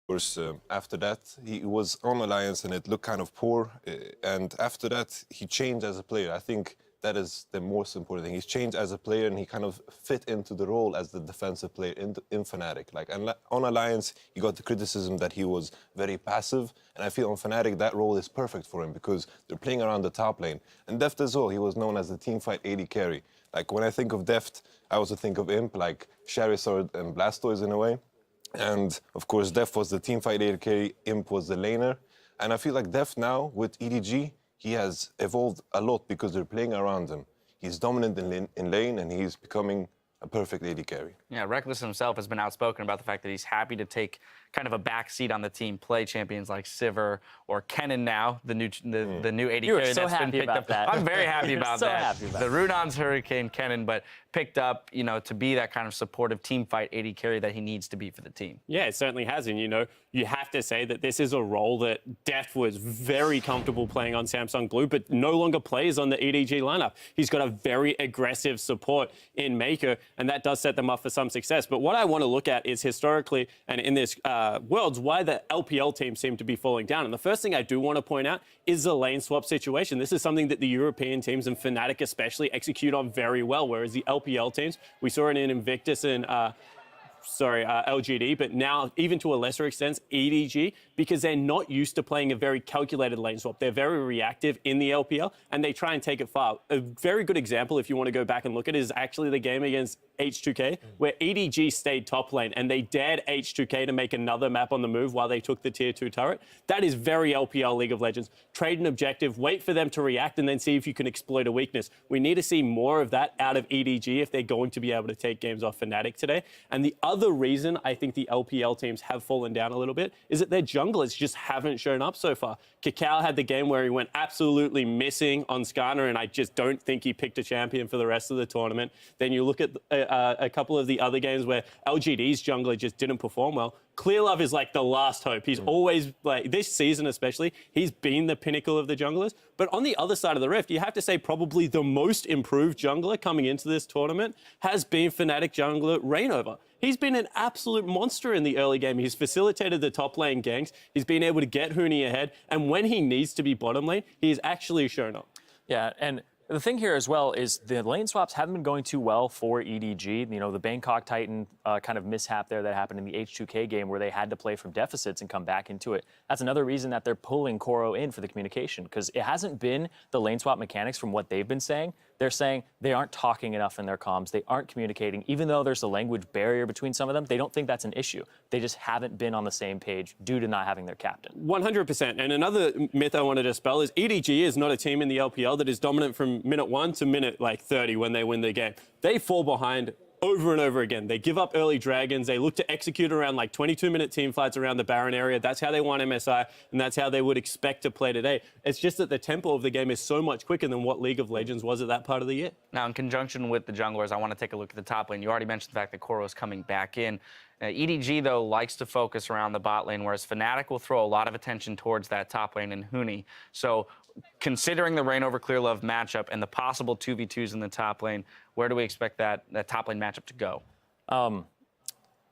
course, after that, he was on Alliance and it looked kind of poor. And after that, he changed as a player. I think that is the most important thing. He's changed as a player and he kind of fit into the role as the defensive player in Fnatic. Like, and on Alliance, he got the criticism that he was very passive. And I feel on Fnatic, that role is perfect for him because they're playing around the top lane. And Deft as well, he was known as the teamfight AD carry. Like, when I think of Deft, I also think of Imp, like Charizard and Blastoise in a way. And, of course, Deft was the teamfight AD carry, Imp was the laner. And I feel like Deft now, with EDG, he has evolved a lot because they're playing around him. He's dominant in lane and he's becoming a perfect AD carry. Yeah, Reckless himself has been outspoken about the fact that he's happy to take kind of a back seat on the team, play champions like Sivir or Kennen now, the new AD You were carry so that's been happy picked about up. that. I'm very happy You're about so that. happy about the Runon's Hurricane Kennen, but picked up, to be that kind of supportive team fight AD carry that he needs to be for the team. Yeah, it certainly has. And, you have to say that this is a role that Deft was very comfortable playing on Samsung Blue, but no longer plays on the EDG lineup. He's got a very aggressive support in Mako, and that does set them up for some success. But what I want to look at is historically, and in this Worlds, why the LPL teams seem to be falling down. And the first thing I do want to point out is the lane swap situation. This is something that the European teams and Fnatic especially execute on very well, whereas the LPL teams, we saw it in Invictus and LGD, but now even to a lesser extent, EDG, because they're not used to playing a very calculated lane swap. They're very reactive in the LPL, and they try and take it far. A very good example, if you want to go back and look at it, is actually the game against H2K, where EDG stayed top lane, and they dared H2K to make another map on the move while they took the tier 2 turret. That is very LPL League of Legends. Trade an objective, wait for them to react, and then see if you can exploit a weakness. We need to see more of that out of EDG if they're going to be able to take games off Fnatic today. And the other reason I think the LPL teams have fallen down a little bit is that their junglers just haven't shown up so far. Kakao had the game where he went absolutely missing on Skarner, and I just don't think he picked a champion for the rest of the tournament. Then you look at a couple of the other games where LGD's jungler just didn't perform well. Clearlove is like the last hope. He's always, like this season especially, he's been the pinnacle of the junglers. But on the other side of the rift, you have to say probably the most improved jungler coming into this tournament has been Fnatic jungler Reignover. He's been an absolute monster in the early game. He's facilitated the top lane ganks. He's been able to get Huni ahead. And when he needs to be bottom lane, he's actually shown up. Yeah, and the thing here as well is the lane swaps haven't been going too well for EDG. The Bangkok Titan kind of mishap there that happened in the H2K game where they had to play from deficits and come back into it. That's another reason that they're pulling Koro in for the communication, because it hasn't been the lane swap mechanics from what they've been saying. They're saying they aren't talking enough in their comms. They aren't communicating. Even though there's a language barrier between some of them, they don't think that's an issue. They just haven't been on the same page due to not having their captain. 100%. And another myth I wanted to dispel is EDG is not a team in the LPL that is dominant from minute 1 to minute 30 when they win the game. They fall behind over and over again. They give up early dragons. They look to execute around 22-minute team fights around the Baron area. That's how they won MSI, and that's how they would expect to play today. It's just that the tempo of the game is so much quicker than what League of Legends was at that part of the year. Now, in conjunction with the junglers, I want to take a look at the top lane. You already mentioned the fact that Koro is coming back in. EDG, though, likes to focus around the bot lane, whereas Fnatic will throw a lot of attention towards that top lane and Huni. So considering the Reignover Clearlove matchup and the possible 2v2s in the top lane, where do we expect that top lane matchup to go?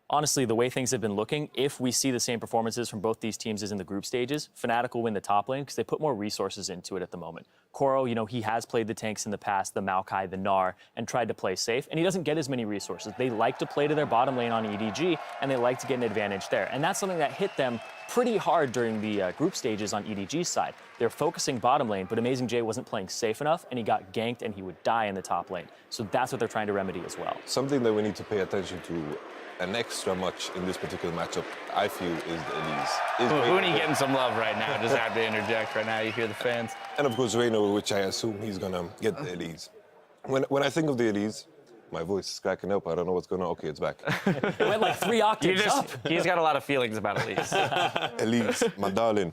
Honestly, the way things have been looking, if we see the same performances from both these teams as in the group stages, Fnatic will win the top lane because they put more resources into it at the moment. Koro, he has played the tanks in the past, the Maokai, the Gnar, and tried to play safe, and he doesn't get as many resources. They like to play to their bottom lane on EDG, and they like to get an advantage there. And that's something that hit them pretty hard during the group stages on EDG's side. They're focusing bottom lane, but Amazing J wasn't playing safe enough, and he got ganked, and he would die in the top lane. So that's what they're trying to remedy as well. Something that we need to pay attention to an extra much in this particular matchup, I feel, is the Elise. Huni getting some love right now. Just have to interject right now. You hear the fans. And of course, Reignover, which I assume he's going to get the Elise. When I think of the Elise, my voice is cracking up. I don't know what's going on. Okay, it's back. It went like 3 octaves up. He's got a lot of feelings about Elise. Elise, my darling.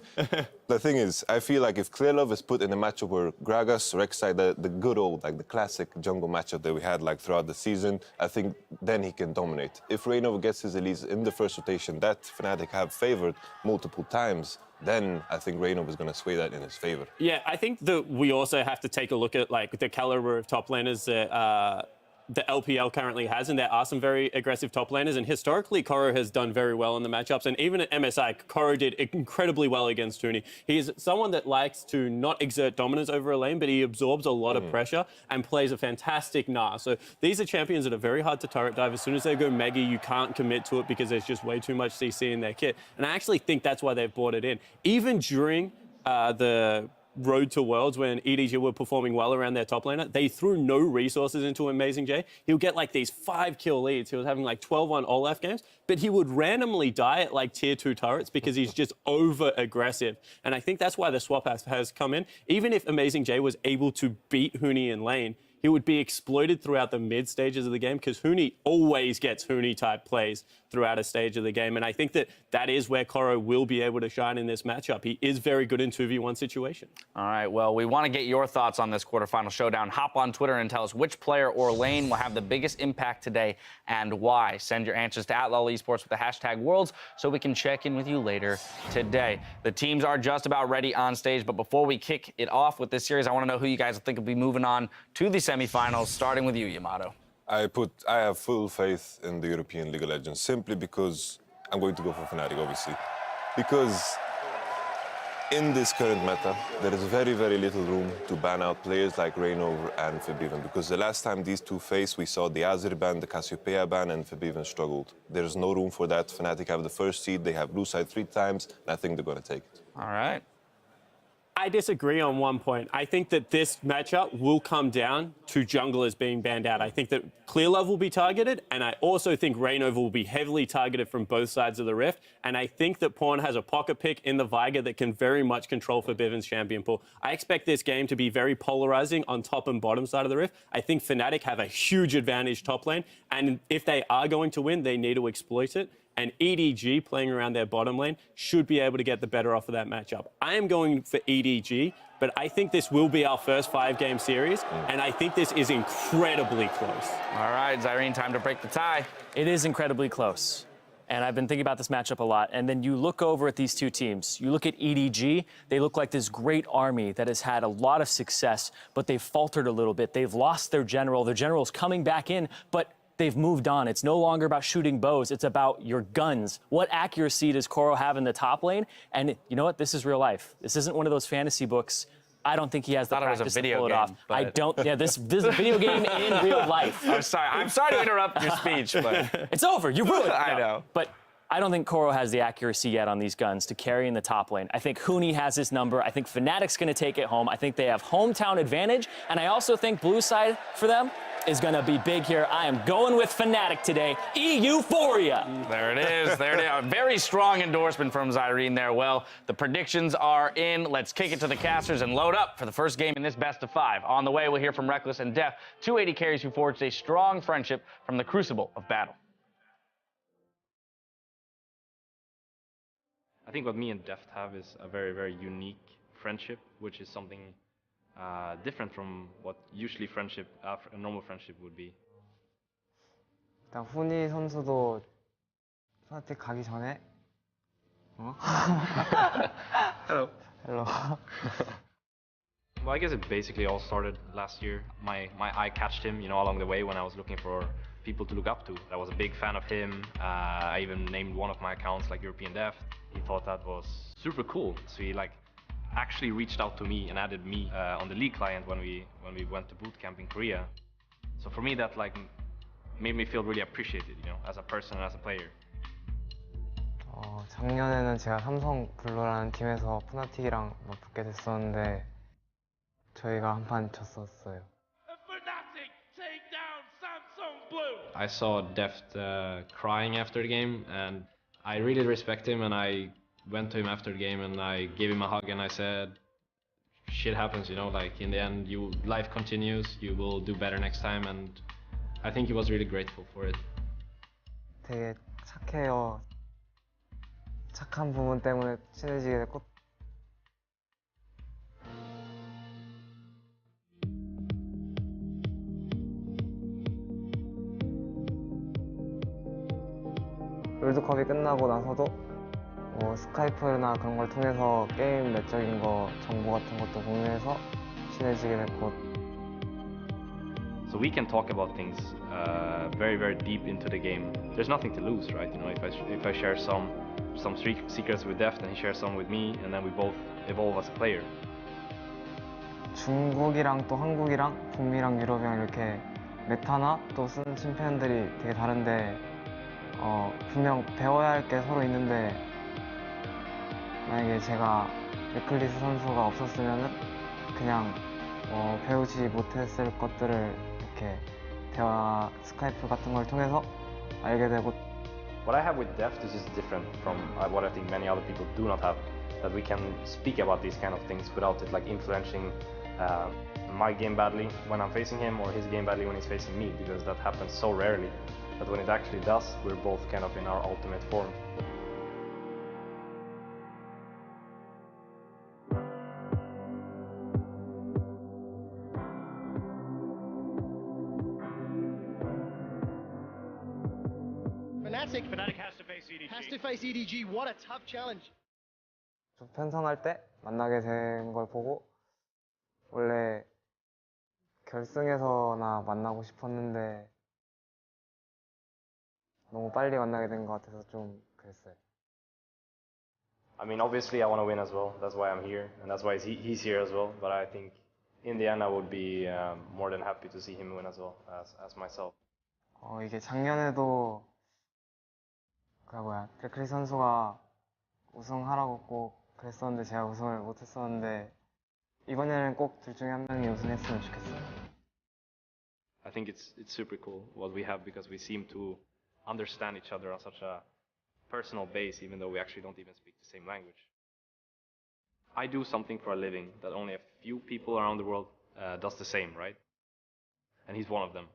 The thing is, I feel like if Clearlove is put in a matchup where Gragas, Rek'Sai, the good old, the classic jungle matchup that we had throughout the season, I think then he can dominate. If Reignover gets his Elise in the first rotation that Fnatic have favored multiple times, then I think Reignover is going to sway that in his favor. Yeah, I think that we also have to take a look at the caliber of top laners that the LPL currently has, and there are some very aggressive top laners. And historically, Koro has done very well in the matchups. And even at MSI, Koro did incredibly well against Huni. He's someone that likes to not exert dominance over a lane, but he absorbs a lot of pressure and plays a fantastic Gnar. So these are champions that are very hard to turret dive. As soon as they go Mega, you can't commit to it because there's just way too much CC in their kit. And I actually think that's why they've brought it in. Even during the Road to Worlds, when EDG were performing well around their top laner, they threw no resources into Amazing J. He'll get like these 5-kill leads. He was having like 12 on Olaf games, but he would randomly die at like tier 2 turrets because he's just over aggressive. And I think that's why the swap has come in. Even if Amazing J was able to beat Huni in lane, he would be exploited throughout the mid stages of the game because Huni always gets Huni type plays throughout a stage of the game. And I think that is where Koro will be able to shine in this matchup. He is very good in 2v1 situation. All right, well, we want to get your thoughts on this quarterfinal showdown. Hop on Twitter and tell us which player or lane will have the biggest impact today and why. Send your answers to @LOLesports with the hashtag Worlds so we can check in with you later today. The teams are just about ready on stage, but before we kick it off with this series, I want to know who you guys think will be moving on to the semifinals, starting with you, Yamato. I have full faith in the European League of Legends simply because I'm going to go for Fnatic, obviously. Because in this current meta, there is very, very little room to ban out players like Reignover and Febiven. Because the last time these two faced, we saw the Azir ban, the Cassiopeia ban, and Febiven struggled. There's no room for that. Fnatic have the first seed, they have blue side 3 times, and I think they're going to take it. All right. I disagree on one point. I think that this matchup will come down to junglers being banned out. I think that Clear Love will be targeted, and I also think Reignover will be heavily targeted from both sides of the Rift. And I think that Pawn has a pocket pick in the Viger that can very much control Febiven's champion pool. I expect this game to be very polarizing on top and bottom side of the Rift. I think Fnatic have a huge advantage top lane, and if they are going to win, they need to exploit it. And EDG playing around their bottom lane should be able to get the better off of that matchup. I am going for EDG, but I think this will be our first 5-game series, and I think this is incredibly close. All right, Zyrene, time to break the tie. It is incredibly close. And I've been thinking about this matchup a lot. And then you look over at these two teams. You look at EDG. They look like this great army that has had a lot of success, but they've faltered a little bit. They've lost their general. Their general's coming back in, but they've moved on. It's no longer about shooting bows. It's about your guns. What accuracy does Koro have in the top lane? And you know what? This is real life. This isn't one of those fantasy books. I don't think he has the practice to pull it off. I don't. Yeah, this is a video game in real life. I'm sorry to interrupt your speech, but it's over. You ruined it. I know. But I don't think Koro has the accuracy yet on these guns to carry in the top lane. I think Huni has his number. I think Fnatic's going to take it home. I think they have hometown advantage. And I also think blue side for them is going to be big here. I am going with Fnatic today. Euphoria. There it is. There it is. A very strong endorsement from Zyrene there. Well, the predictions are in. Let's kick it to the casters and load up for the first game in this best of 5. On the way, we'll hear from Reckless and Def, 280 carries who forged a strong friendship from the crucible of battle. I think what me and Deft have is a very, very unique friendship, which is something different from what usually friendship, a normal friendship would be. 일단 훈이 선수도 프나틱 가기 전에 Hello. Hello. Well, I guess it basically all started last year. My eye catched him, you know, along the way when I was looking for people to look up to. I was a big fan of him. I even named one of my accounts like European Def. He thought that was super cool. So he actually reached out to me and added me on the league client when we went to boot camp in Korea. So for me that made me feel really appreciated, you know, as a person and as a player. 작년에는 제가 삼성 블루라는 팀에서 푸나틱이랑 붙게 됐었는데 저희가 한 판 졌었어요. I saw Deft crying after the game, and I really respect him, and I went to him after the game and I gave him a hug and I said, shit happens, you know, like in the end life continues, you will do better next time, and I think he was really grateful for it. 되게 착해요. 착한 부분 때문에 친해지게 됐고 롤드컵이 끝나고 나서도 스카이프나 그런 걸 통해서 게임 내적인 거 정보 같은 것도 공유해서 친해지게 됐고. So we can talk about things very, very deep into the game. There's nothing to lose, right? You know, if I share some secrets with Deft and he shares some with me, and then we both evolve as a player. 중국이랑 또 한국이랑 북미랑 유럽이랑 이렇게 메타나 또 쓰는 챔피언들이 되게 다른데 분명 배워야 할 게 서로 있는데 만약에 제가 레클리스 선수가 없었으면은 그냥 배우지 못했을 것들을 이렇게 대화 스카이프 같은 걸 통해서 알게 되고. What I have with Deft is just different from what I think many other people do not have. That we can speak about these kind of things without it like influencing my game badly when I'm facing him or his game badly when he's facing me, because that happens so rarely that when it actually does, we're both kind of in our ultimate form. Fnatic has to face EDG. Has to face EDG. What a tough challenge. 저 편성할 때 만나게 된 걸 보고 원래 결승에서나 만나고 싶었는데 너무 빨리 만나게 된 것 같아서 좀 그랬어요. I mean, obviously I want to win as well. That's why I'm here, and that's why he's here as well. But I think in the end I would be more than happy to see him win as well as myself. 이게 작년에도 레클리 선수가 우승하라고 꼭 그랬었는데 제가 우승을 못했었는데 이번에는 꼭 둘 중에 한 명이 우승했으면 좋겠어요. I think it's super cool what we have, because we seem to understand each other on such a personal base, even though we actually don't even speak the same language. I do something for a living that only a few people around the world does the same, right? And he's one of them.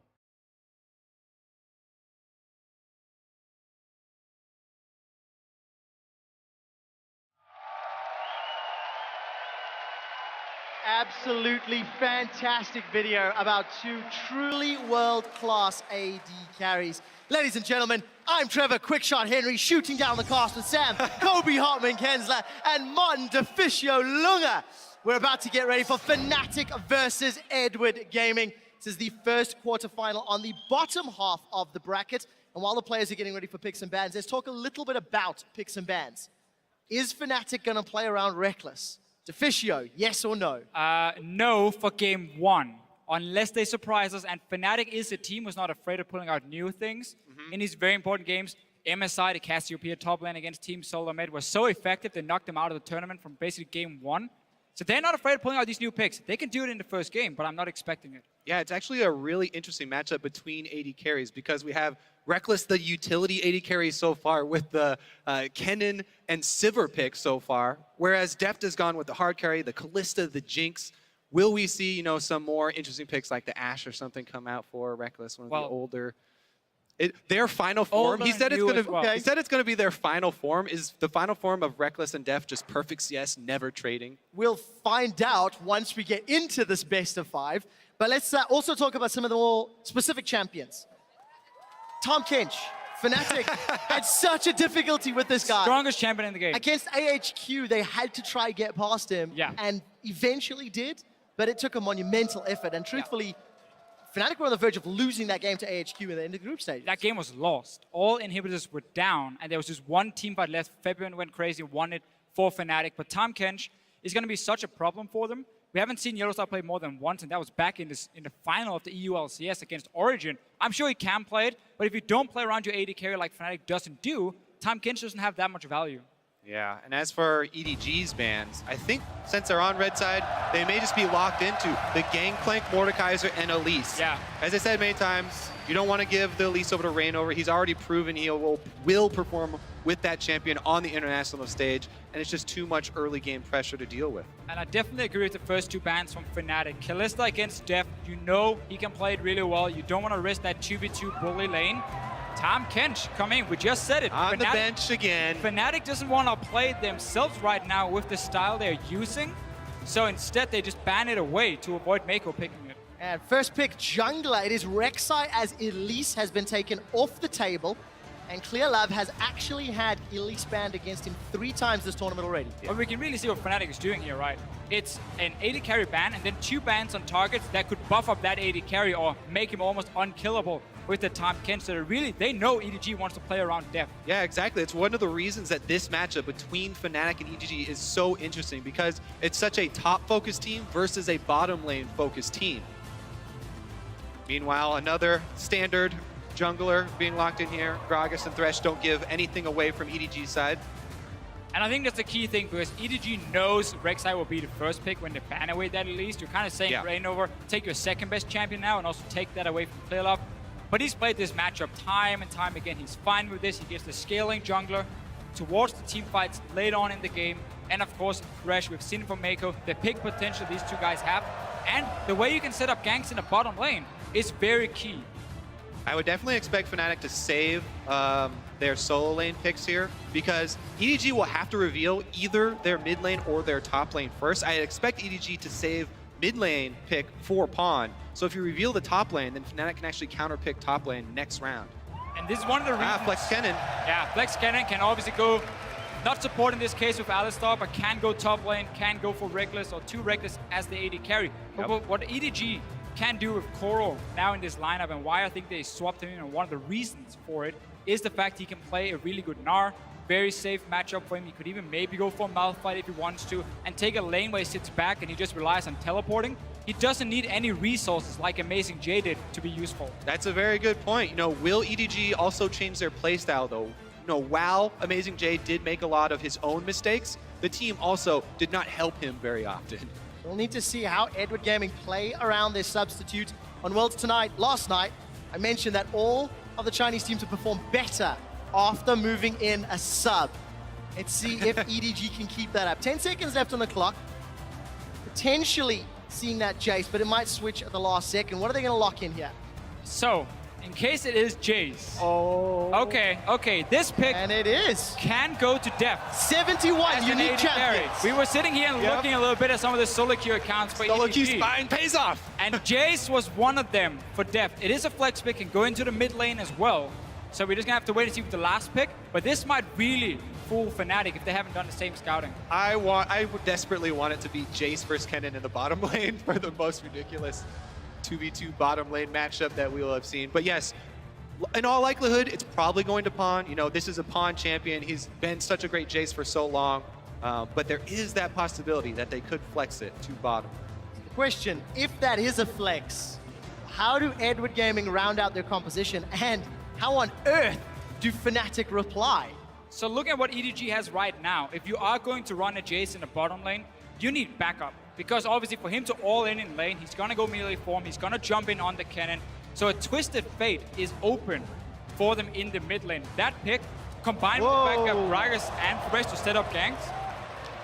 Absolutely fantastic video about two truly world-class AD carries. Ladies and gentlemen, I'm Trevor Quickshot Henry, shooting down the cast with Sam, Kobe Hartman Kensler, and Martin DeFicio Lunga. We're about to get ready for Fnatic versus Edward Gaming. This is the first quarterfinal on the bottom half of the bracket. And while the players are getting ready for picks and bans, let's talk a little bit about picks and bans. Is Fnatic going to play around Reckless? DeFicio, yes or no? No for game one, unless they surprise us. And Fnatic is a team who's not afraid of pulling out new things in these very important games. MSI, the Cassiopeia top lane against Team Solar Med, was so effective they knocked them out of the tournament from basically game one. So they're not afraid of pulling out these new picks. They can do it in the first game, but I'm not expecting it. Yeah, it's actually a really interesting matchup between AD carries, because we have Reckless, the utility AD carry so far, with the Kennen and Sivir pick so far, whereas Deft has gone with the hard carry, the Callista, the Jinx. Will we see, some more interesting picks like the Ashe or something come out for Reckless, one of the older? Their final form, he said it's going to be their final form. Is the final form of Reckless and Deft just perfect CS, never trading? We'll find out once we get into this best of five. But let's also talk about some of the more specific champions. Tom Kench, Fnatic, had such a difficulty with this guy. Strongest champion in the game. Against AHQ, they had to try get past him, and eventually did, but it took a monumental effort. And truthfully, Fnatic were on the verge of losing that game to AHQ in the group stage. That game was lost. All inhibitors were down, and there was just one team fight left. Fabian went crazy, won it for Fnatic, but Tom Kench is going to be such a problem for them. We haven't seen Yellowstar play more than once, and that was back in the final of the EU LCS against Origin. I'm sure he can play it, but if you don't play around your AD carry like Fnatic doesn't do, Tom Kench doesn't have that much value. Yeah, and as for EDG's bans, I think since they're on red side, they may just be locked into the Gangplank, Mordekaiser, and Elise. Yeah. As I said many times, you don't want to give the Elise over to Reignover. He's already proven he will perform with that champion on the international stage, and it's just too much early game pressure to deal with. And I definitely agree with the first two bans from Fnatic. Callista against Deft, you know he can play it really well. You don't want to risk that 2v2 bully lane. Tom Kench coming, we just said it. On the bench again. Fnatic doesn't want to play it themselves right now with the style they're using. So instead, they just ban it away to avoid Mako picking it. And first pick, jungler. It is Rek'Sai as Elise has been taken off the table. And Clear Lab has actually had Elise banned against him 3 times this tournament already. But we can really see what Fnatic is doing here, right? It's an AD carry ban and then 2 bans on targets that could buff up that AD carry or make him almost unkillable with the Tahm Kench. So really, they know EDG wants to play around Deft. Yeah, exactly. It's one of the reasons that this matchup between Fnatic and EDG is so interesting, because it's such a top-focused team versus a bottom lane-focused team. Meanwhile, another standard jungler being locked in here. Gragas and Thresh don't give anything away from EDG's side. And I think that's the key thing, because EDG knows Rek'Sai will be the first pick when they ban away that Elise. You're kind of saying, Yeah. Reignover, take your second best champion now and also take that away from Clearlove. But he's played this matchup time and time again. He's fine with this. He gives the scaling jungler towards the team fights late on in the game. And of course, Thresh, we've seen from Mako, the pick potential these two guys have. And the way you can set up ganks in the bottom lane is very key. I would definitely expect Fnatic to save their solo lane picks here, because EDG will have to reveal either their mid lane or their top lane first. I expect EDG to save mid lane pick for Pawn. So if you reveal the top lane, then Fnatic can actually counter pick top lane next round. And this is one of the reasons... Flex Kennen. Yeah, Flex Kennen can obviously go, not support in this case with Alistar, but can go top lane, can go for Reckless or 2 Reckless as the AD carry. But what EDG can do with Koro now in this lineup, and why I think they swapped him in, and one of the reasons for it is the fact he can play a really good Gnar. Very safe matchup for him. He could even maybe go for a Malphite if he wants to, and take a lane where he sits back and he just relies on teleporting. He doesn't need any resources like Amazing J did to be useful. That's a very good point. You know, will EDG also change their playstyle though? You know, while Amazing J did make a lot of his own mistakes, the team also did not help him very often. We'll need to see how Edward Gaming play around their substitute on Worlds tonight. Last night, I mentioned that all of the Chinese teams have performed better after moving in a sub. Let's see if EDG can keep that up. 10 seconds left on the clock. Potentially seeing that Jace, but it might switch at the last second. What are they going to lock in here? So, in case it is Jace. Oh. Okay, this pick And it is. can go to Deft. 71 As an unique AD carry. champions. We were sitting here and looking a little bit at some of the solo queue accounts for Solo queue EDG. spine pays off. And Jace was one of them for Deft. It is a flex pick and go into the mid lane as well. So we're just gonna have to wait and see with the last pick. But this might really fool Fnatic if they haven't done the same scouting. I would desperately want it to be Jace versus Kennen in the bottom lane for the most ridiculous 2v2 bottom lane matchup that we will have seen. But yes, in all likelihood, it's probably going to Pawn. You know, this is a Pawn champion. He's been such a great Jace for so long. But there is that possibility that they could flex it to bottom. Question, if that is a flex, how do Edward Gaming round out their composition, and how on earth do Fnatic reply? So look at what EDG has right now. If you are going to run a Jace in the bottom lane, you need backup. Because obviously for him to all in lane, he's gonna go melee form, he's gonna jump in on the cannon. So a Twisted Fate is open for them in the mid lane. That pick, combined with the fact that Gragas and Thresh to set up ganks,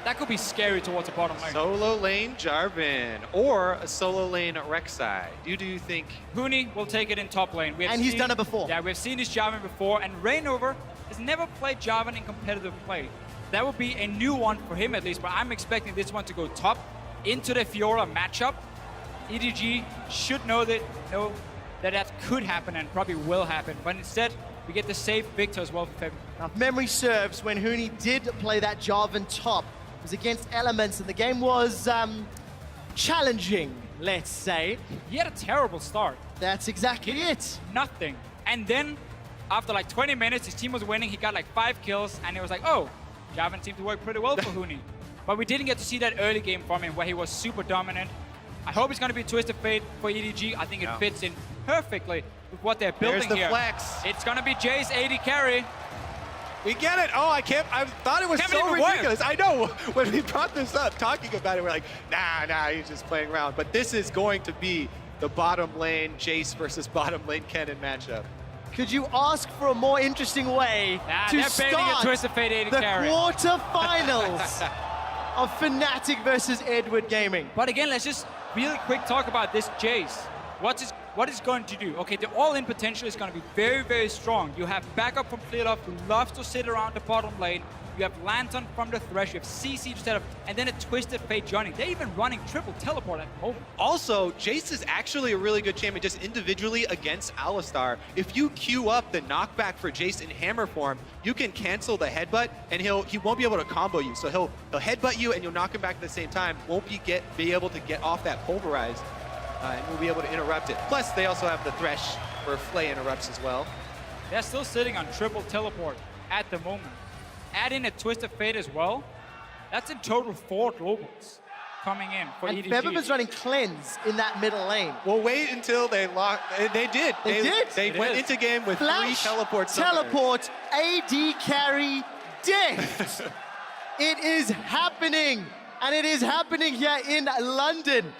that could be scary towards the bottom lane. Solo lane Jarvan or a solo lane Rek'Sai. Do you think? Huni will take it in top lane. And he's done it before. Yeah, we've seen this Jarvan before, and Reignover has never played Jarvan in competitive play. That would be a new one for him at least, but I'm expecting this one to go top into the Fiora matchup. EDG should know that could happen and probably will happen, but instead we get the safe victor as well for Feb. Now, if memory serves, when Huni did play that Jarvan top, it was against Elements, and the game was challenging, let's say. He had a terrible start. That's exactly it. Nothing. And then, after like 20 minutes, his team was winning. He got like 5 kills, and it was like, oh, Jarvan seemed to work pretty well for Huni. But we didn't get to see that early game from him where he was super dominant. I hope it's going to be Twisted Fate for EDG. I think it fits in perfectly with what they're building There's the here. flex. It's going to be Jace AD carry. We get it. Oh, I thought it was Can't so believe it worked. ridiculous. I know. When we brought this up, talking about it, we're like, nah, he's just playing around. But this is going to be the bottom lane Jace versus bottom lane Kennen matchup. Could you ask for a more interesting way to they're baiting a start Twisted Fate AD the carry. quarterfinals of Fnatic versus Edward Gaming? But again, let's just really quick talk about this Jace. What is going to do? Okay, the all-in potential is going to be very, very strong. You have backup from Clearlove who loves to sit around the bottom lane. You have Lantern from the Thresh, you have CC to set up, and then a Twisted Fate joining. They're even running triple teleport at the moment. Also, Jace is actually a really good champion just individually against Alistar. If you queue up the knockback for Jace in hammer form, you can cancel the headbutt and he won't be able to combo you. So he'll headbutt you and you'll knock him back at the same time. Won't be able to get off that pulverize and we'll be able to interrupt it. Plus, they also have the Thresh for Flay interrupts as well. They're still sitting on triple teleport at the moment. Add in a Twisted Fate as well. That's in total 4 globals coming in for And EDG. Febiven's running cleanse in that middle lane. Well, wait until they lock. They did. They did? They went into game with Flash, 3 teleports. teleport, AD carry, diff. It is happening, and it is happening here in London.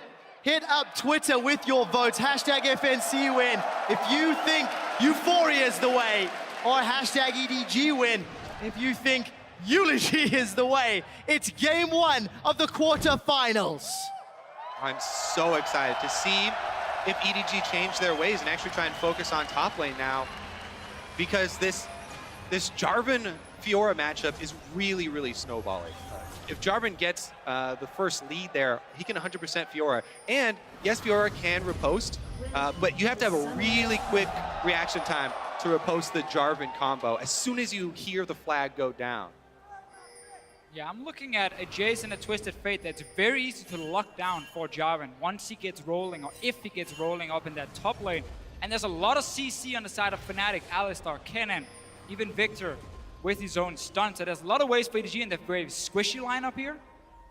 Hit up Twitter with your votes. Hashtag FNC win if you think Euphoria is the way, or hashtag EDG win if you think Eulogy is the way. It's game 1 of the quarterfinals. I'm so excited to see if EDG change their ways and actually try and focus on top lane now, because this Jarvan Fiora matchup is really, really snowballing. If Jarvan gets the first lead there, he can 100% Fiora. And yes, Fiora can riposte, but you have to have a really quick reaction time to riposte the Jarvan combo as soon as you hear the flag go down. Yeah, I'm looking at a Jace and a Twisted Fate that's very easy to lock down for Jarvan once he gets rolling, or if he gets rolling up in that top lane. And there's a lot of CC on the side of Fnatic, Alistar, Kennen, even Victor with his own stun. So there's a lot of ways for EDG in the very squishy lineup here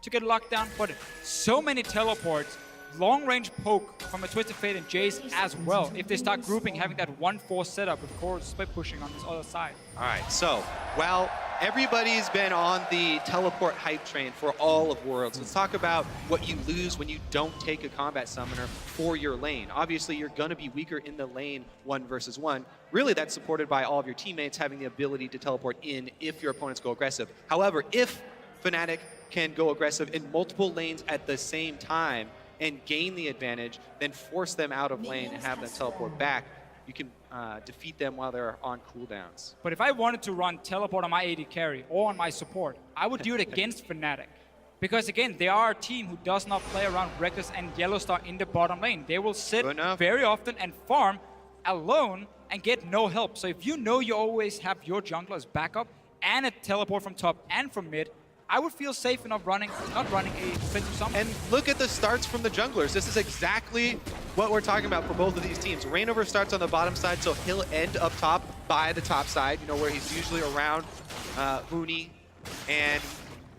to get locked down, but so many teleports, long-range poke from a Twisted Fate and Jace as well, if they start grouping, having that 1-4 setup with Core split pushing on this other side. All right, so, well, everybody's been on the teleport hype train for all of Worlds. Let's talk about what you lose when you don't take a combat summoner for your lane. Obviously, you're going to be weaker in the lane 1 versus 1. Really, that's supported by all of your teammates having the ability to teleport in if your opponents go aggressive. However, if Fnatic can go aggressive in multiple lanes at the same time and gain the advantage, then force them out of lane and have them teleport back, you can defeat them while they're on cooldowns. But if I wanted to run teleport on my AD carry or on my support, I would do it against Fnatic. Because again, they are a team who does not play around Reckless and Yellowstar in the bottom lane. They will sit very often and farm alone and get no help. So if you know you always have your jungler as backup and a teleport from top and from mid, I would feel safe enough not running a defensive summon. And look at the starts from the junglers. This is exactly what we're talking about for both of these teams. Reignover starts on the bottom side, so he'll end up top by the top side, you know, where he's usually around Huni. And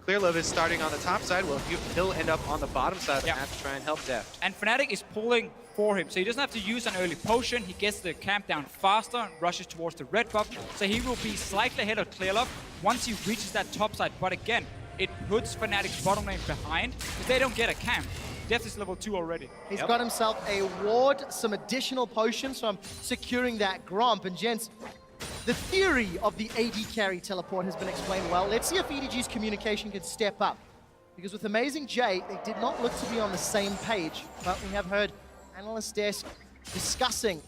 Clearlove is starting on the top side. Well, he'll end up on the bottom side of the map to try and help Deft. And Fnatic is pulling for him, so he doesn't have to use an early potion. He gets the camp down faster and rushes towards the red buff, so he will be slightly ahead of Clearlove once he reaches that top side. But again, it puts Fnatic's bottom lane behind because they don't get a camp. Deft is level 2 already. He's got himself a ward, some additional potions from securing that Gromp. And gents, the theory of the AD carry teleport has been explained well. Let's see if EDG's communication can step up. Because with Amazing J, they did not look to be on the same page. But we have heard Analyst Desk discussing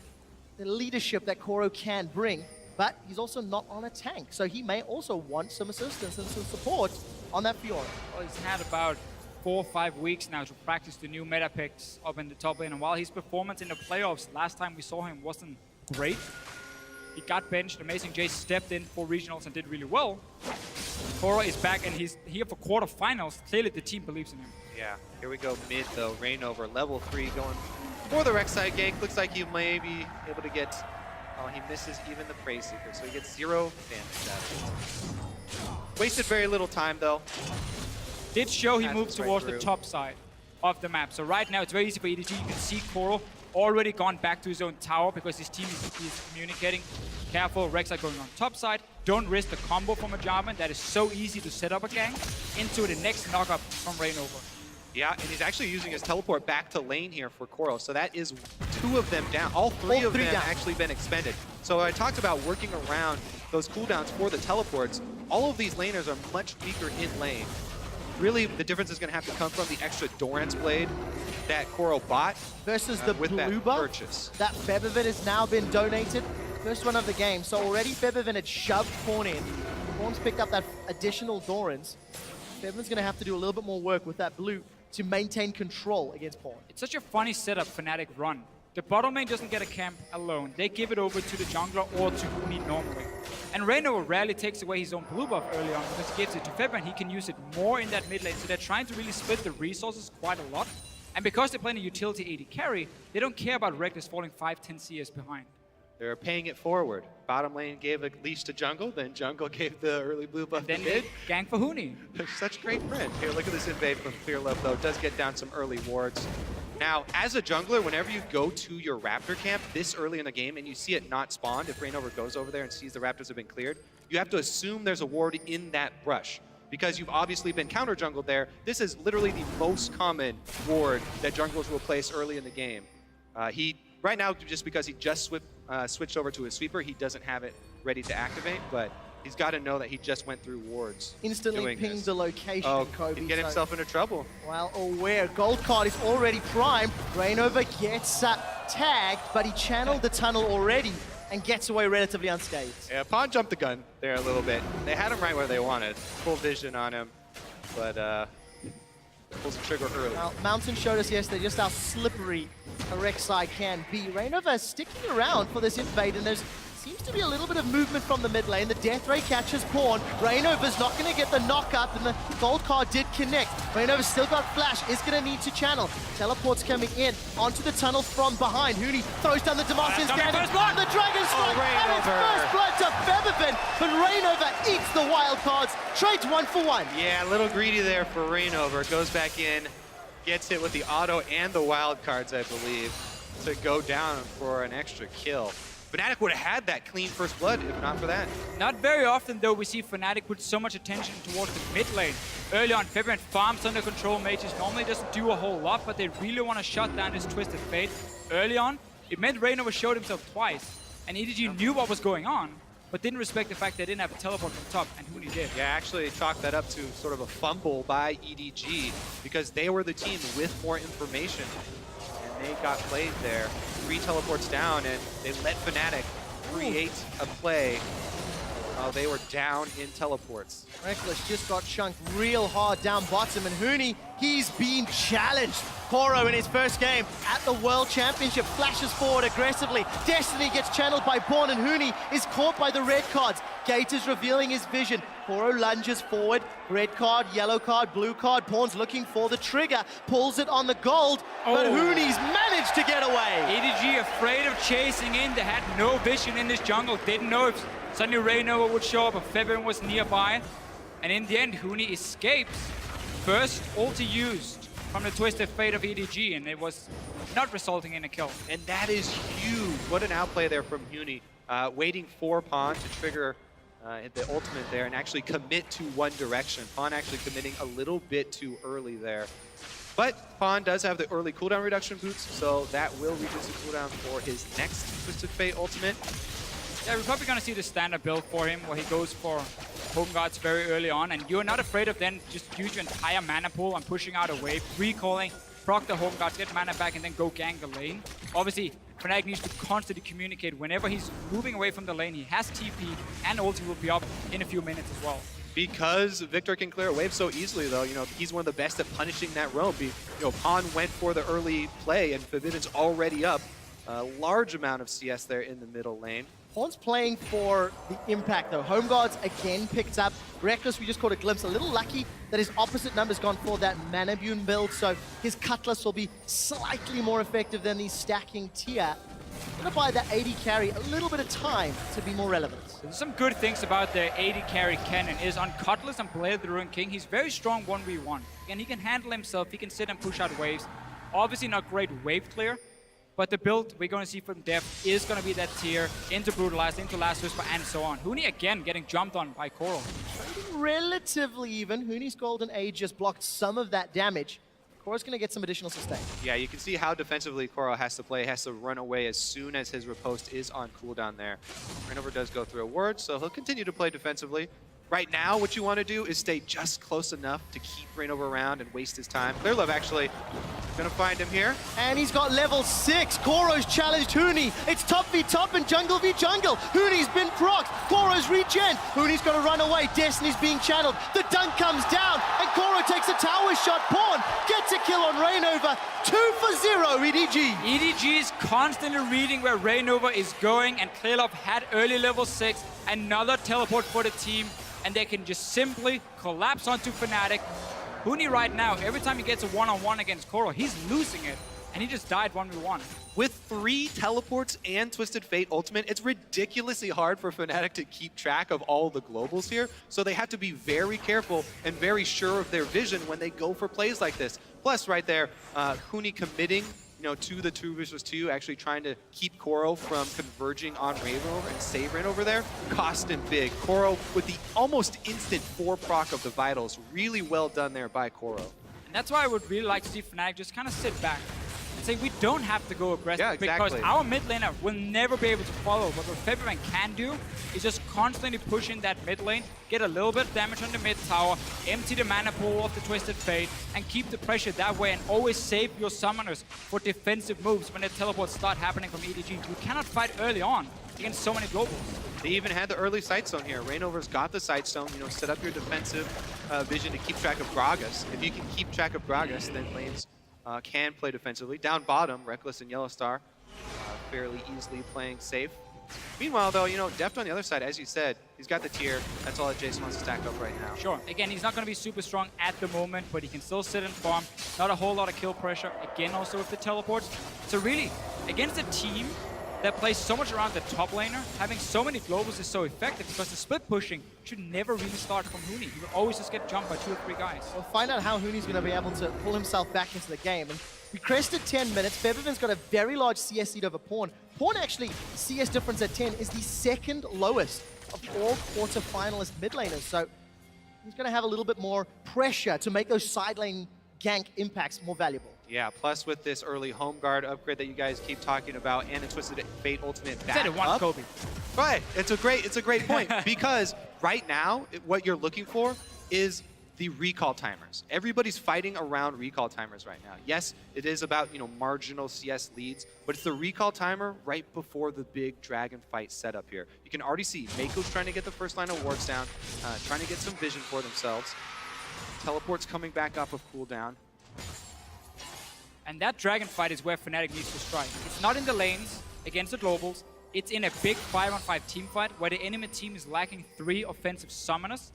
the leadership that Koro can bring. But he's also not on a tank. So he may also want some assistance and some support on that Fiora. Well, he's had about 4 or 5 weeks now to practice the new meta picks up in the top lane. And while his performance in the playoffs last time we saw him wasn't great, he got benched. Amazing J stepped in for regionals and did really well. Koro is back and he's here for quarterfinals. Clearly the team believes in him. Yeah, here we go mid though. Reignover, level 3 going for the Rek'Sai gank. Looks like he may be able to get, oh, he misses even the Prey Seeker, so he gets 0 damage out of it. Wasted very little time though. Did show he moved Right towards through. the top side of the map. So right now it's very easy for EDG. You can see Koro already gone back to his own tower because his team is communicating. Careful, Rek'Sai going on top side. Don't risk the combo from a Jarvan. That is so easy to set up a gank into the next knockup from Reignover. Yeah, and he's actually using his teleport back to lane here for Koro. So that is 2 of them down. All three of them down. actually been expended. So I talked about working around those cooldowns for the teleports. All of these laners are much weaker in lane. Really, the difference is going to have to come from the extra Doran's Blade that Koro bought Versus the with blue that buff purchase. that Febiven has now been donated. First one of the game. So already Febiven had shoved Corn in. Pawn's picked up that additional Dorans. Fevin's going to have to do a little bit more work with that blue to maintain control against Pawn. It's such a funny setup Fnatic run. The bottom lane doesn't get a camp alone. They give it over to the jungler or to Huni normally. And Reyno rarely takes away his own blue buff early on because he gives it to Feb and he can use it more in that mid lane. So they're trying to really split the resources quite a lot. And because they're playing a utility AD carry, they don't care about Reckless falling 5-10 CS behind. They're paying it forward. Bottom lane gave a leash to jungle, then jungle gave the early blue buff Then to they mid. gang for Huni. They're such great friends. Here, look at this invade from Fearlove, though. Does get down some early wards. Now, as a jungler, whenever you go to your Raptor camp this early in the game and you see it not spawned, if Reignover goes over there and sees the Raptors have been cleared, you have to assume there's a ward in that brush. Because you've obviously been counter-jungled there, this is literally the most common ward that junglers will place early in the game. Right now, just because he just switched over to his sweeper, he doesn't have it ready to activate, but he's got to know that he just went through wards. Instantly pinged the location, Oh, Kobe. he'd get himself into trouble. Well aware. Gold card is already primed. Reignover gets tagged, but he channeled the tunnel already and gets away relatively unscathed. Yeah, Pawn jumped the gun there a little bit. They had him right where they wanted. Full vision on him, but pulls the trigger early. Well, Mountain showed us yesterday just how slippery a Rek'Sai can be. Reignover sticking around for this invade, and there's seems to be a little bit of movement from the mid lane. The Death Ray catches Pawn. Reignover's not going to get the knock up, and the gold card did connect. Reignover's still got flash, is going to need to channel. Teleport's coming in onto the tunnel from behind. Huni throws down the Demacian standing, and the Dragon Strike, and it's first blood to Featherfin, but Reignover eats the wild cards, trades 1 for 1. Yeah, a little greedy there for Reignover. Goes back in, gets hit with the auto and the wild cards, I believe, to go down for an extra kill. Fnatic would have had that clean first blood if not for that. Not very often, though, we see Fnatic put so much attention towards the mid lane. Early on, Febrant farms under control mages. Normally doesn't do a whole lot, but they really want to shut down this Twisted Fate. Early on, it meant Reignover showed himself twice, and EDG knew what was going on, but didn't respect the fact they didn't have a teleport from top, and Huni did. Yeah, actually chalked that up to sort of a fumble by EDG because they were the team with more information. And they got played there. 3 teleports down, and they let Fnatic create a play while they were down in teleports. Reckless just got chunked real hard down bottom, and Huni, he's been challenged. Koro in his first game at the World Championship flashes forward aggressively. Destiny gets channeled by Pawn, and Huni is caught by the red cards. Gate is revealing his vision. Koro lunges forward. Red card, yellow card, blue card. Pawn's looking for the trigger, pulls it on the gold, but Huni's managed to get away. EDG afraid of chasing in. They had no vision in this jungle. Didn't know if suddenly Reignover would show up, but Febian was nearby. And in the end, Huni escapes. First ulti used from the Twisted Fate of EDG, and it was not resulting in a kill. And that is huge. What an outplay there from Huni. Waiting for Pawn to trigger the ultimate there and actually commit to one direction. Pawn actually committing a little bit too early there. But Pawn does have the early cooldown reduction boots, so that will reduce the cooldown for his next Twisted Fate ultimate. Yeah, we're probably going to see the standard build for him, where he goes for Home Guards very early on, and you're not afraid of then just use your entire mana pool and pushing out a wave, recalling, proc the Home Guards, get mana back, and then go gank the lane. Obviously, Fnatic needs to constantly communicate. Whenever he's moving away from the lane, he has TP, and ulti will be up in a few minutes as well. Because Victor can clear a wave so easily, though, he's one of the best at punishing that roam. Pawn went for the early play, and Forbidden's already up. A large amount of CS there in the middle lane. Pawn's playing for the impact, though. Home Guards again picked up. Reckless, we just caught a glimpse. A little lucky that his opposite number's gone for that Manabune build, so his Cutlass will be slightly more effective than the stacking tier. Gonna buy that AD carry a little bit of time to be more relevant. There's some good things about the AD carry Kennen is on Cutlass and Blade of the Ruined King. He's very strong 1v1, and he can handle himself. He can sit and push out waves. Obviously not great wave clear, but the build we're going to see from Def is going to be that tier into Brutalize, into Last Whisper, and so on. Huni again getting jumped on by Coral. Relatively even. Huni's Golden Age just blocked some of that damage. Cora's going to get some additional sustain. Yeah, you can see how defensively Koro has to play. He has to run away as soon as his riposte is on cooldown there. Reignover does go through a ward, so he'll continue to play defensively. Right now, what you want to do is stay just close enough to keep Reignover around and waste his time. Clearlove actually gonna find him here. And he's got level 6. Koro's challenged Huni. It's top v top and jungle v jungle. Huni's been procced. Koro's regen. Huni's gonna run away. Destiny's being channeled. The dunk comes down and Koro takes a tower shot. Pawn gets a kill on Reignover. 2-0 EDG. EDG is constantly reading where Reignover is going, and Clearlove had early level 6, another teleport for the team, and they can just simply collapse onto Fnatic. Huni right now, every time he gets a one-on-one against Koro, he's losing it, and he just died 1v1. With 3 teleports and Twisted Fate Ultimate, it's ridiculously hard for Fnatic to keep track of all the globals here, so they have to be very careful and very sure of their vision when they go for plays like this. Plus, right there, Huni committing to the 2 versus 2, actually trying to keep Koro from converging on Reignover and save Reignover there, cost him big. Koro with the almost instant 4 proc of the Vitals, really well done there by Koro. And that's why I would really like to see Fnatic just kind of sit back and say we don't have to go aggressive, Yeah, exactly. because our mid laner will never be able to follow. But what Febiven can do is just constantly push in that mid lane, get a little bit of damage on the mid tower, empty the mana pool of the Twisted Fate, and keep the pressure that way, and always save your summoners for defensive moves when the teleports start happening from EDG. You cannot fight early on against so many globals. They even had the early sight stone here. Reignover's got the sight stone. Set up your defensive vision to keep track of Gragas. If you can keep track of Gragas, then lanes can play defensively. Down bottom, Reckless and Yellowstar fairly easily playing safe. Meanwhile, though, Deft on the other side, as you said, he's got the tier. That's all that Jason wants to stack up right now. Sure. Again, he's not going to be super strong at the moment, but he can still sit and farm. Not a whole lot of kill pressure. Again, also with the teleports. So really, against a team that plays so much around the top laner, having so many globals is so effective, because the split pushing should never really start from Huni. He will always just get jumped by 2 or 3 guys. We'll find out how Huni's going to be able to pull himself back into the game. And we crested 10 minutes. Febiven's got a very large CS lead over Pawn. Pawn actually, CS difference at 10 is the 2nd lowest of all quarter-finalist mid laners. So he's going to have a little bit more pressure to make those side lane gank impacts more valuable. Yeah, plus with this early home guard upgrade that you guys keep talking about, and a Twisted Fate Ultimate back Said it once, up. Kobe. Right, it's a great point, because right now, what you're looking for is the recall timers. Everybody's fighting around recall timers right now. Yes, it is about, marginal CS leads, but it's the recall timer right before the big dragon fight setup here. You can already see Mako's trying to get the first line of wards down, trying to get some vision for themselves. Teleport's coming back up of cooldown. And that dragon fight is where Fnatic needs to strike. It's not in the lanes against the globals. It's in a big 5-on-5 team fight where the enemy team is lacking 3 offensive summoners.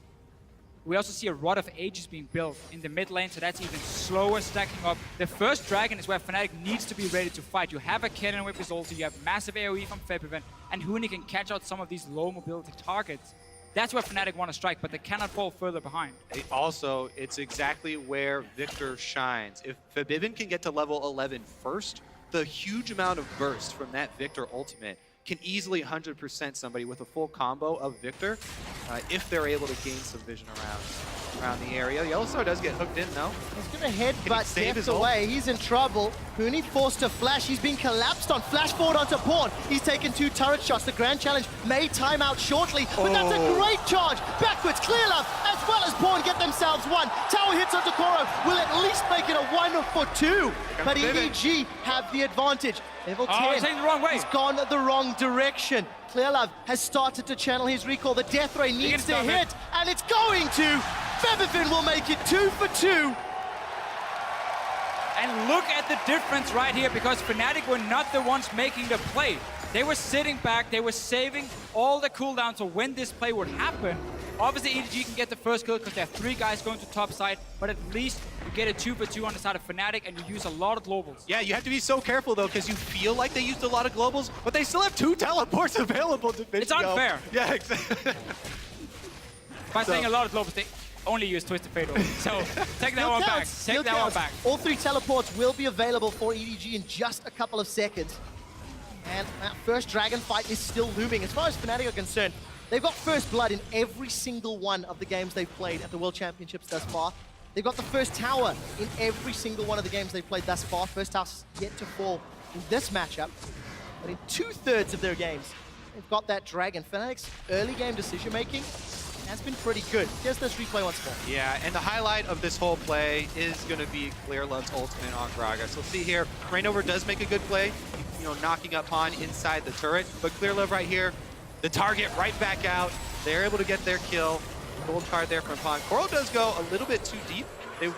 We also see a Rod of Ages being built in the mid lane, so that's even slower stacking up. The first dragon is where Fnatic needs to be ready to fight. You have a cannon with his ulti, you have massive AoE from Febiven, and Huni can catch out some of these low mobility targets. That's where Fnatic want to strike, but they cannot fall further behind. Also, it's exactly where Victor shines. If Febiven can get to level 11 first, the huge amount of burst from that Victor ultimate can easily 100% somebody with a full combo of Victor if they're able to gain some vision around the area. Yellowstar does get hooked in, though. He's going to headbutt save his Deft away. He's in trouble. Huni forced to flash. He's been collapsed on. Flash forward onto Pawn. He's taken 2 turret shots. The Grand Challenge may time out shortly, but that's a great charge. Backwards, Clearlove, as well as Pawn get themselves 1. Tower hits onto Koro. Will at least make it a 1 for 2. But EDG have the advantage. Level 10. He's taking the wrong way. He's gone the wrong direction. Clearlove has started to channel his recall. The Death Ray needs to hit, and it's going to. Febiven will make it 2 for 2. And look at the difference right here, because Fnatic were not the ones making the play. They were sitting back, they were saving all the cooldowns so when this play would happen. Obviously, EDG can get the first kill because there are 3 guys going to top side, but at least you get a 2 for 2 on the side of Fnatic, and you use a lot of globals. Yeah, you have to be so careful, though, because you feel like they used a lot of globals, but they still have 2 teleports available to It's unfair. Yeah, exactly. By saying a lot of globals, they only use Twisted Fate over. So take that one back. Take that one back. All 3 teleports will be available for EDG in just a couple of seconds. And that first dragon fight is still looming. As far as Fnatic are concerned, they've got first blood in every single one of the games they've played at the World Championships thus far. They've got the first tower in every single one of the games they've played thus far. First tower's yet to fall in this matchup. But in 2/3 of their games, they've got that dragon. Fnatic's early game decision-making has been pretty good. Here's this replay once more. Yeah, and the highlight of this whole play is going to be Clearlove's ultimate on Gragas. So see here, Rainover does make a good play, you know, knocking up Han inside the turret, but Clearlove right here, the target right back out. They're able to get their kill. Gold card there from Han. Coral does go a little bit too deep. They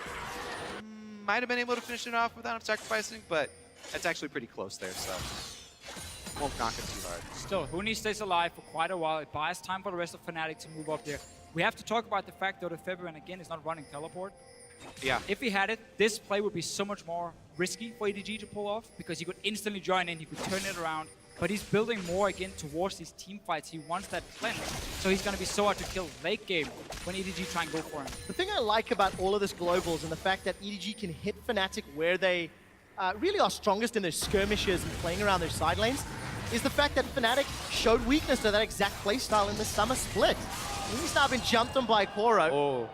might have been able to finish it off without him sacrificing, but that's actually pretty close there, so won't knock him too hard. Still, Huni stays alive for quite a while. It buys time for the rest of Fnatic to move up there. We have to talk about the fact, though, that February, again, is not running teleport. Yeah. If he had it, this play would be so much more risky for EDG to pull off because he could instantly join in, he could turn it around. But he's building more again towards these team fights. He wants that cleanse. So he's going to be so hard to kill late game when EDG try and go for him. The thing I like about all of this globals and the fact that EDG can hit Fnatic where they really are strongest in their skirmishes and playing around their side lanes is the fact that Fnatic showed weakness to that exact playstyle in the summer split. He's now been jumped on by Koro. Oh,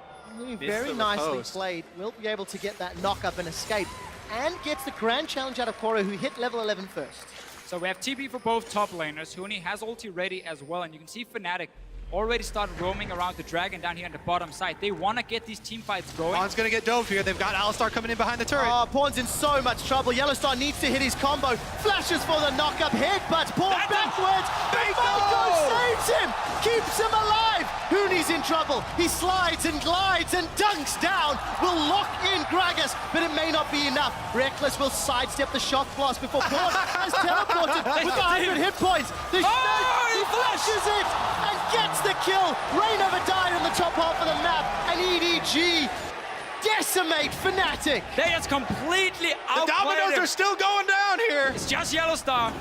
very nicely played. Will be able to get that knock up and escape. And gets the grand challenge out of Koro, who hit level 11 first. So we have TP for both top laners. Huni has ulti ready as well, and you can see Fnatic already start roaming around the dragon down here on the bottom side. They want to get these team fights going. Pawn's gonna get dove here. They've got Alistar coming in behind the turret. Oh, Pawn's in so much trouble. Yellowstar needs to hit his combo. Flashes for the knock-up hit, but Pawn backwards. Maiko saves him, keeps him alive. Huni's in trouble. He slides and glides and dunks down. Will lock in Gragas, but it may not be enough. Reckless will sidestep the shock blast before Pawn has teleported with 100 hit points. He flashes it and gets the kill. Rainover died on the top half of the map, and EDG decimate Fnatic. They just completely outplayed The dominoes him. are still going down here. It's just Yellowstar.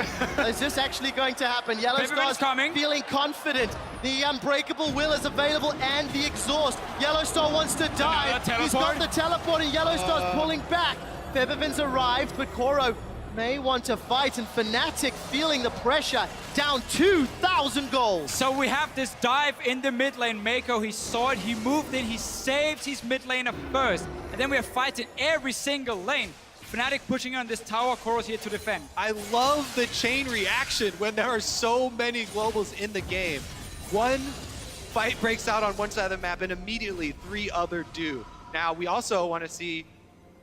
Is this actually going to happen? Yellowstar's coming. feeling confident. The Unbreakable Will is available and the Exhaust. Yellowstar wants to die. He's got the teleport and Yellowstar's pulling back. Febiven's arrived, but Koro may want to fight, and Fnatic feeling the pressure, down 2,000 goals. So we have this dive in the mid lane. Maiko, he saw it, he moved in, he saves his mid laner first. And then we are fighting every single lane. Fnatic pushing on this tower, Koro's here to defend. I love the chain reaction when there are so many globals in the game. One fight breaks out on one side of the map and immediately 3 other do. Now, we also want to see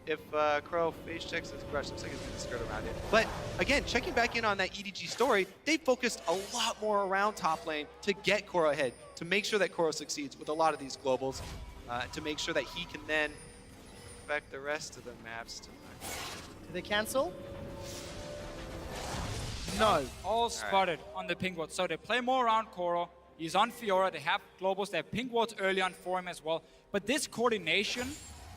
if Crow face checks his crush. Looks like he's going to skirt around it. But again, checking back in on that EDG story, they focused a lot more around top lane to get Koro ahead, to make sure that Koro succeeds with a lot of these globals, to make sure that he can then affect the rest of the maps. Did they cancel? No. All spotted on the pink ward. So they play more around Koro. He's on Fiora. They have globals. They have pink wards early on for him as well. But this coordination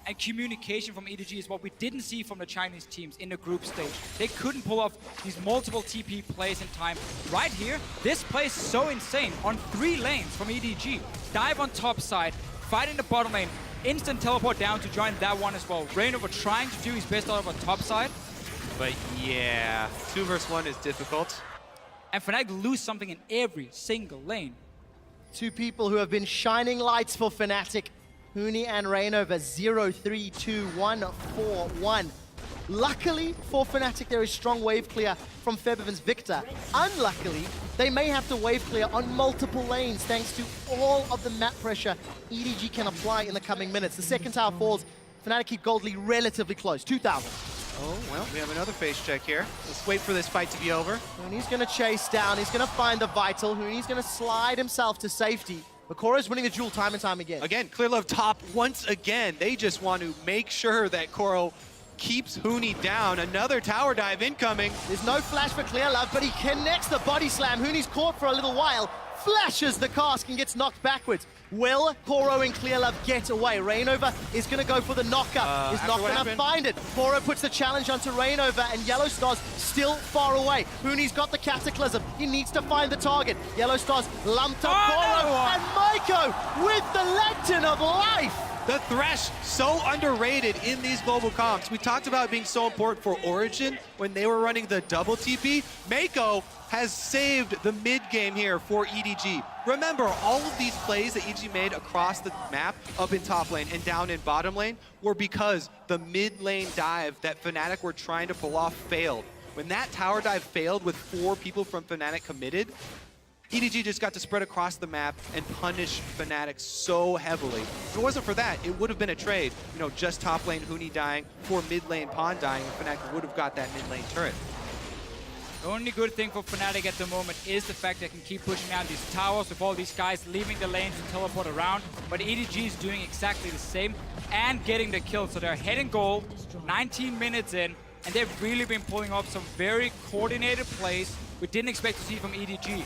and communication from EDG is what we didn't see from the Chinese teams in the group stage. They couldn't pull off these multiple TP plays in time. Right here, this play is so insane on 3 lanes from EDG. Dive on top side, fight in the bottom lane, instant teleport down to join that one as well. Rainover trying to do his best out of a top side. But yeah, 2 versus 1 is difficult. And Fnatic lose something in every single lane. 2 people who have been shining lights for Fnatic. Huni and Rainover 0-3-2-1-4-1. Luckily for Fnatic, there is strong wave clear from Febiven's Victor. Unluckily, they may have to wave clear on multiple lanes thanks to all of the map pressure EDG can apply in the coming minutes. The second tower falls. Fnatic keep Goldly relatively close, 2,000. Oh, well, we have another face check here. Let's wait for this fight to be over. Huni's going to chase down. He's going to find the Vital. Huni's going to slide himself to safety. But Koro's winning the duel time and time again. Again, Clearlove top once again. They just want to make sure that Koro keeps Huni down. Another tower dive incoming. There's no flash for Clearlove, but he connects the body slam. Huni's caught for a little while. Flashes the cask and gets knocked backwards. Will Koro and Clearlove get away? Rainover is going to go for the knockup. He's not going to find it. Koro puts the challenge onto Rainover, and Yellowstar's still far away. Huni's got the Cataclysm. He needs to find the target. Yellowstar's lumped up Koro, and Maiko with the Lantern of Life. The Thresh, so underrated in these global comps. We talked about it being so important for Origin when they were running the double TP. Maiko has saved the mid game here for EDG. Remember, all of these plays that EDG made across the map, up in top lane and down in bottom lane, were because the mid lane dive that Fnatic were trying to pull off failed. When that tower dive failed with 4 people from Fnatic committed, EDG just got to spread across the map and punish Fnatic so heavily. If it wasn't for that, it would have been a trade. You know, just top lane Huni dying for mid lane Pawn dying, and Fnatic would have got that mid lane turret. The only good thing for Fnatic at the moment is the fact they can keep pushing out these towers with all these guys leaving the lanes to teleport around. But EDG is doing exactly the same and getting the kill. So they're ahead in goal, 19 minutes in, and they've really been pulling off some very coordinated plays we didn't expect to see from EDG.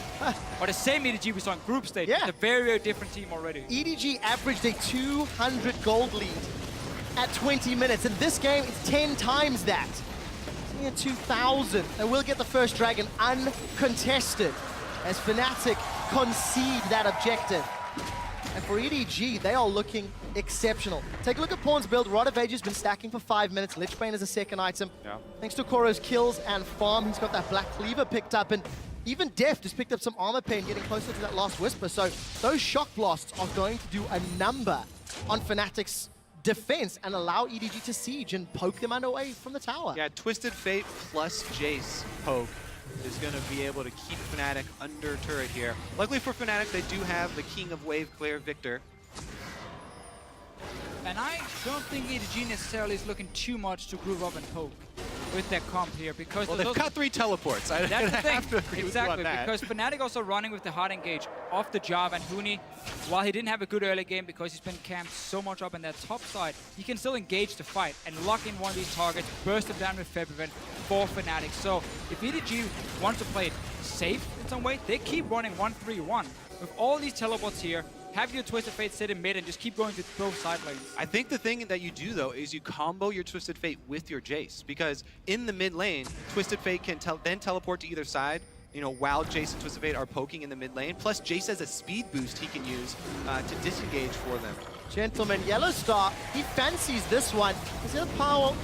Or the same EDG we saw in group stage. Yeah. It's a very, very different team already. EDG averaged a 200 gold lead at 20 minutes. In this game, it's 10 times that. It's near 2,000. And we'll get the first dragon uncontested as Fnatic concede that objective. And for EDG, they are looking exceptional. Take a look at Pawn's build. Rod of Age has been stacking for 5 minutes. Lichbane is a second item. Yeah. Thanks to Koro's kills and farm, he's got that Black Cleaver picked up. And even Deft just picked up some armor pain, getting closer to that last Whisper. So those shock blasts are going to do a number on Fnatic's defense and allow EDG to siege and poke them away from the tower. Yeah, Twisted Fate plus Jace poke is going to be able to keep Fnatic under turret here. Luckily for Fnatic, they do have the King of Wave Clear, Victor. And I don't think EDG necessarily is looking too much to groove up and poke with their comp here, because Well, they've cut 3 teleports. I that's the have to thing. agree with you on Exactly, that. because Fnatic also running with the hard engage off the job, and Huni, while he didn't have a good early game because he's been camped so much up in that top side, he can still engage the fight and lock in one of these targets, burst them down with February for Fnatic. So if EDG wants to play it safe in some way, they keep running 1-3-1. With all these teleports here, have your Twisted Fate sit in mid and just keep going to both side lanes. I think the thing that you do, though, is you combo your Twisted Fate with your Jace, because in the mid lane, Twisted Fate can then teleport to either side, you know, while Jace and Twisted Fate are poking in the mid lane. Plus, Jace has a speed boost he can use to disengage for them. Gentlemen, Yellowstar, he fancies this one. He's going to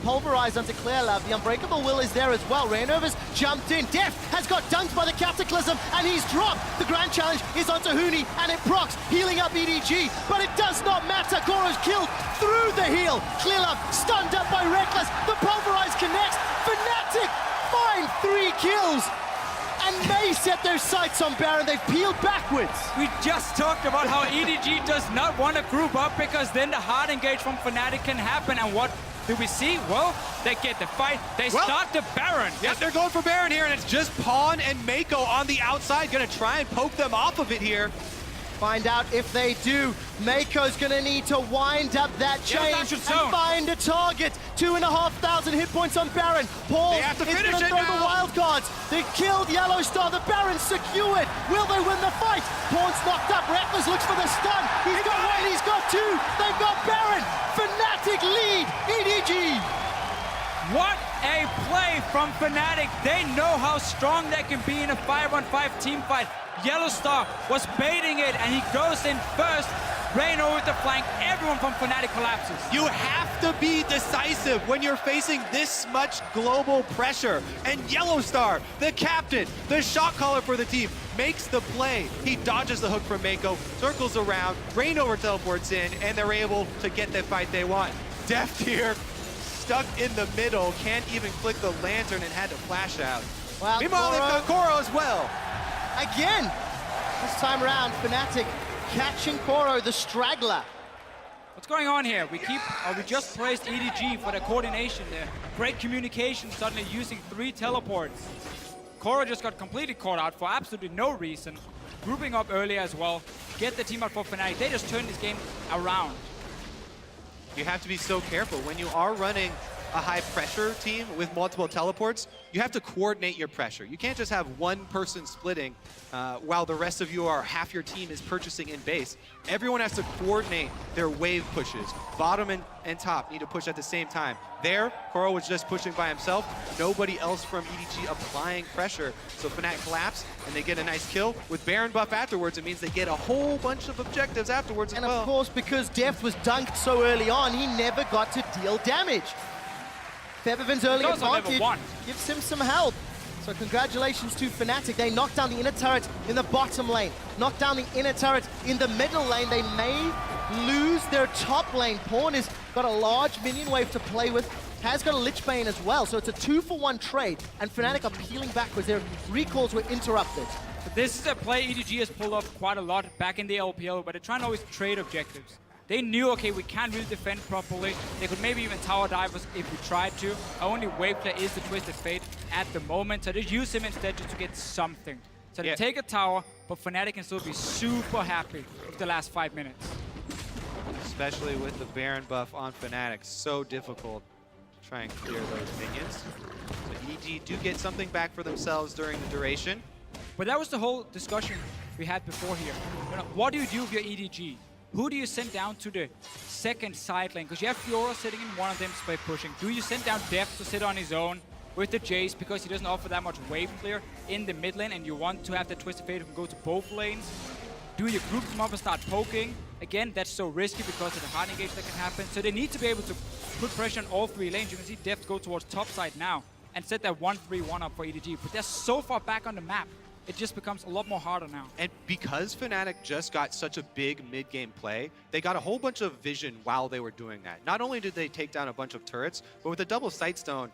pulverize onto Clearlove. The Unbreakable Will is there as well. Rainover's jumped in. Def has got dunked by the Cataclysm, and he's dropped. The Grand Challenge is onto Huni, and it procs, healing up EDG. But it does not matter. Koro's killed through the heal. Clearlove stunned up by Reckless. The pulverize connects. Fnatic find 3 kills. And may set their sights on Baron. They've peeled backwards. We just talked about how EDG does not want to group up, because then the hard engage from Fnatic can happen. And what do we see? Well, they get the fight. They start the Baron. Yeah, they're going for Baron here, and it's just Pawn and Mako on the outside, going to try and poke them off of it here. Find out if they do. Mako's gonna need to wind up that chain and find a target. 2,500 hit points on Baron. Paul They have to is finish gonna it throw now. the wild cards. They killed Yellowstar. The Baron's secured. Will they win the fight? Pawn's knocked up. Reckless looks for the stun. He's got one. He's got 2. They've got Baron. Fnatic lead. EDG. What a play from Fnatic. They know how strong they can be in a 5-on-5 team fight. Yellowstar was baiting it, and he goes in first. Rain over the flank. Everyone from Fnatic collapses. You have to be decisive when you're facing this much global pressure. And Yellowstar, the captain, the shot caller for the team, makes the play. He dodges the hook from Mako, circles around, Rainover teleports in, and they're able to get the fight they want. Deft here, stuck in the middle, can't even click the lantern and had to flash out. Well, Meanwhile, they've got Koro as well. Again, this time around, Fnatic catching Koro, the straggler. What's going on here? We just praised EDG for the coordination there. Great communication, suddenly using 3 teleports. Koro just got completely caught out for absolutely no reason. Grouping up early as well. Get the team out for Fnatic. They just turned this game around. You have to be so careful. When you are running a high pressure team with multiple teleports, you have to coordinate your pressure. You can't just have one person splitting while the rest of you are, half your team is purchasing in base. Everyone has to coordinate their wave pushes. Bottom and top need to push at the same time. There, Koro was just pushing by himself. Nobody else from EDG applying pressure. So Fnatic collapse, and they get a nice kill. With Baron buff afterwards, it means they get a whole bunch of objectives afterwards as well. And of course, because Deft was dunked so early on, he never got to deal damage. Febiven's early advantage gives him some help. So congratulations to Fnatic. They knocked down the inner turret in the bottom lane, knocked down the inner turret in the middle lane. They may lose their top lane. Pawn has got a large minion wave to play with, has got a Lichbane as well. So it's a 2-for-1 trade, and Fnatic are peeling backwards. Their recalls were interrupted. But this is a play EDG has pulled off quite a lot back in the LPL, but they're trying to always trade objectives. They knew, okay, we can't really defend properly. They could maybe even tower dive us if we tried to. Our only wave player is the Twisted Fate at the moment, so just use him instead just to get something. So they take a tower, but Fnatic can still be super happy with the last 5 minutes. Especially with the Baron buff on Fnatic. So difficult to try and clear those minions. So EDG do get something back for themselves during the duration. But that was the whole discussion we had before here. You know, what do you do with your EDG? Who do you send down to the second side lane? Because you have Fiora sitting in one of them split pushing. Do you send down Deft to sit on his own with the Jace because he doesn't offer that much wave clear in the mid lane and you want to have the Twisted Fate who can go to both lanes? Do you group them up and start poking? Again, that's so risky because of the hard engage that can happen. So they need to be able to put pressure on all 3 lanes. You can see Deft go towards top side now and set that 1-3-1 up for EDG. But they're so far back on the map, it just becomes a lot more harder now. And because Fnatic just got such a big mid-game play, they got a whole bunch of vision while they were doing that. Not only did they take down a bunch of turrets, but with a double Sightstone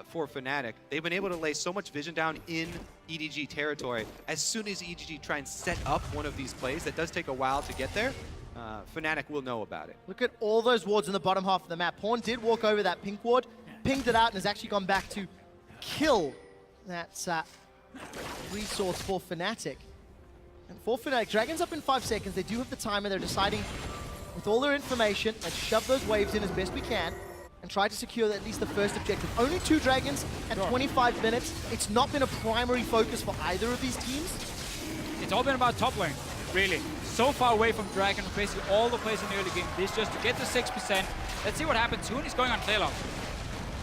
for Fnatic, they've been able to lay so much vision down in EDG territory. As soon as EDG try and set up one of these plays, that does take a while to get there, Fnatic will know about it. Look at all those wards in the bottom half of the map. Pawn did walk over that pink ward, pinged it out, and has actually gone back to kill that resource for Fnatic. And for Fnatic, Dragon's up in 5 seconds. They do have the timer. They're deciding with all their information, let's shove those waves in as best we can and try to secure at least the first objective. Only 2 Dragons at 25 minutes. It's not been a primary focus for either of these teams. It's all been about top lane, really. So far away from Dragon, basically all the plays in the early game. This just to get to 6%. Let's see what happens. Hooney's going on Clearlove.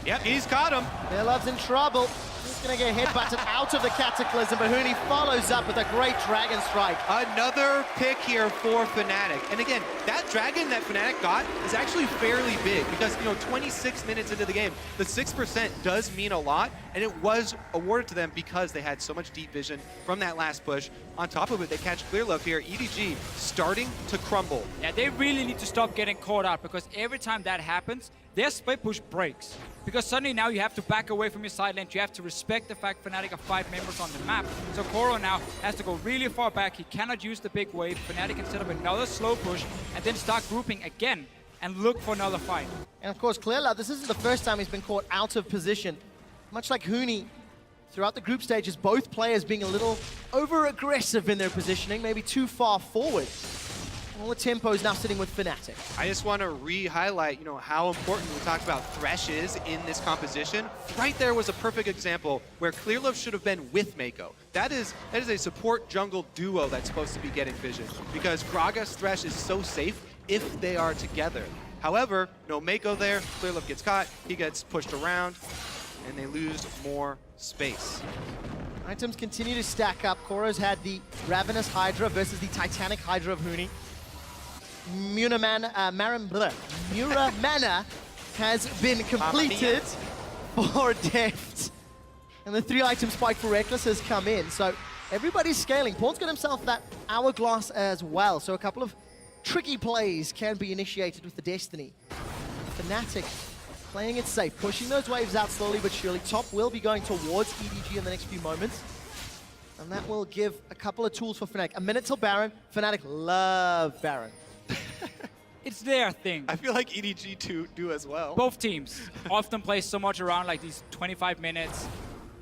Yep, he's got him. Clearlove's in trouble. He's going to get headbutted out of the Cataclysm, but Hooney follows up with a great Dragon Strike. Another pick here for Fnatic. And again, that Dragon that Fnatic got is actually fairly big because, 26 minutes into the game, the 6% does mean a lot, and it was awarded to them because they had so much deep vision from that last push. On top of it, they catch Clearlove here. EDG starting to crumble. Yeah, they really need to stop getting caught out because every time that happens, their split push breaks. Because suddenly now you have to back away from your side lane. You have to respect the fact Fnatic are 5 members on the map. So Koro now has to go really far back. He cannot use the big wave. Fnatic can set up another slow push and then start grouping again and look for another fight. And of course, Clearlove, this isn't the first time he's been caught out of position. Much like Hooney, throughout the group stages, both players being a little over-aggressive in their positioning, maybe too far forward. All the tempo is now sitting with Fnatic. I just want to re-highlight, how important we talk about Thresh is in this composition. Right there was a perfect example where Clearlove should have been with Mako. That is a support jungle duo that's supposed to be getting vision because Gragas Thresh is so safe if they are together. However, no Mako there. Clearlove gets caught. He gets pushed around, and they lose more space. Items continue to stack up. Koro's had the Ravenous Hydra versus the Titanic Hydra of Hooney. Muramana has been completed for Deft. And the 3-item spike for Reckless has come in. So everybody's scaling. Pawn's got himself that Hourglass as well. So a couple of tricky plays can be initiated with the Destiny. Fnatic playing it safe, pushing those waves out slowly but surely. Top will be going towards EDG in the next few moments. And that will give a couple of tools for Fnatic. A minute till Baron. Fnatic love Baron. It's their thing. I feel like EDG do as well. Both teams often play so much around like these 25 minutes,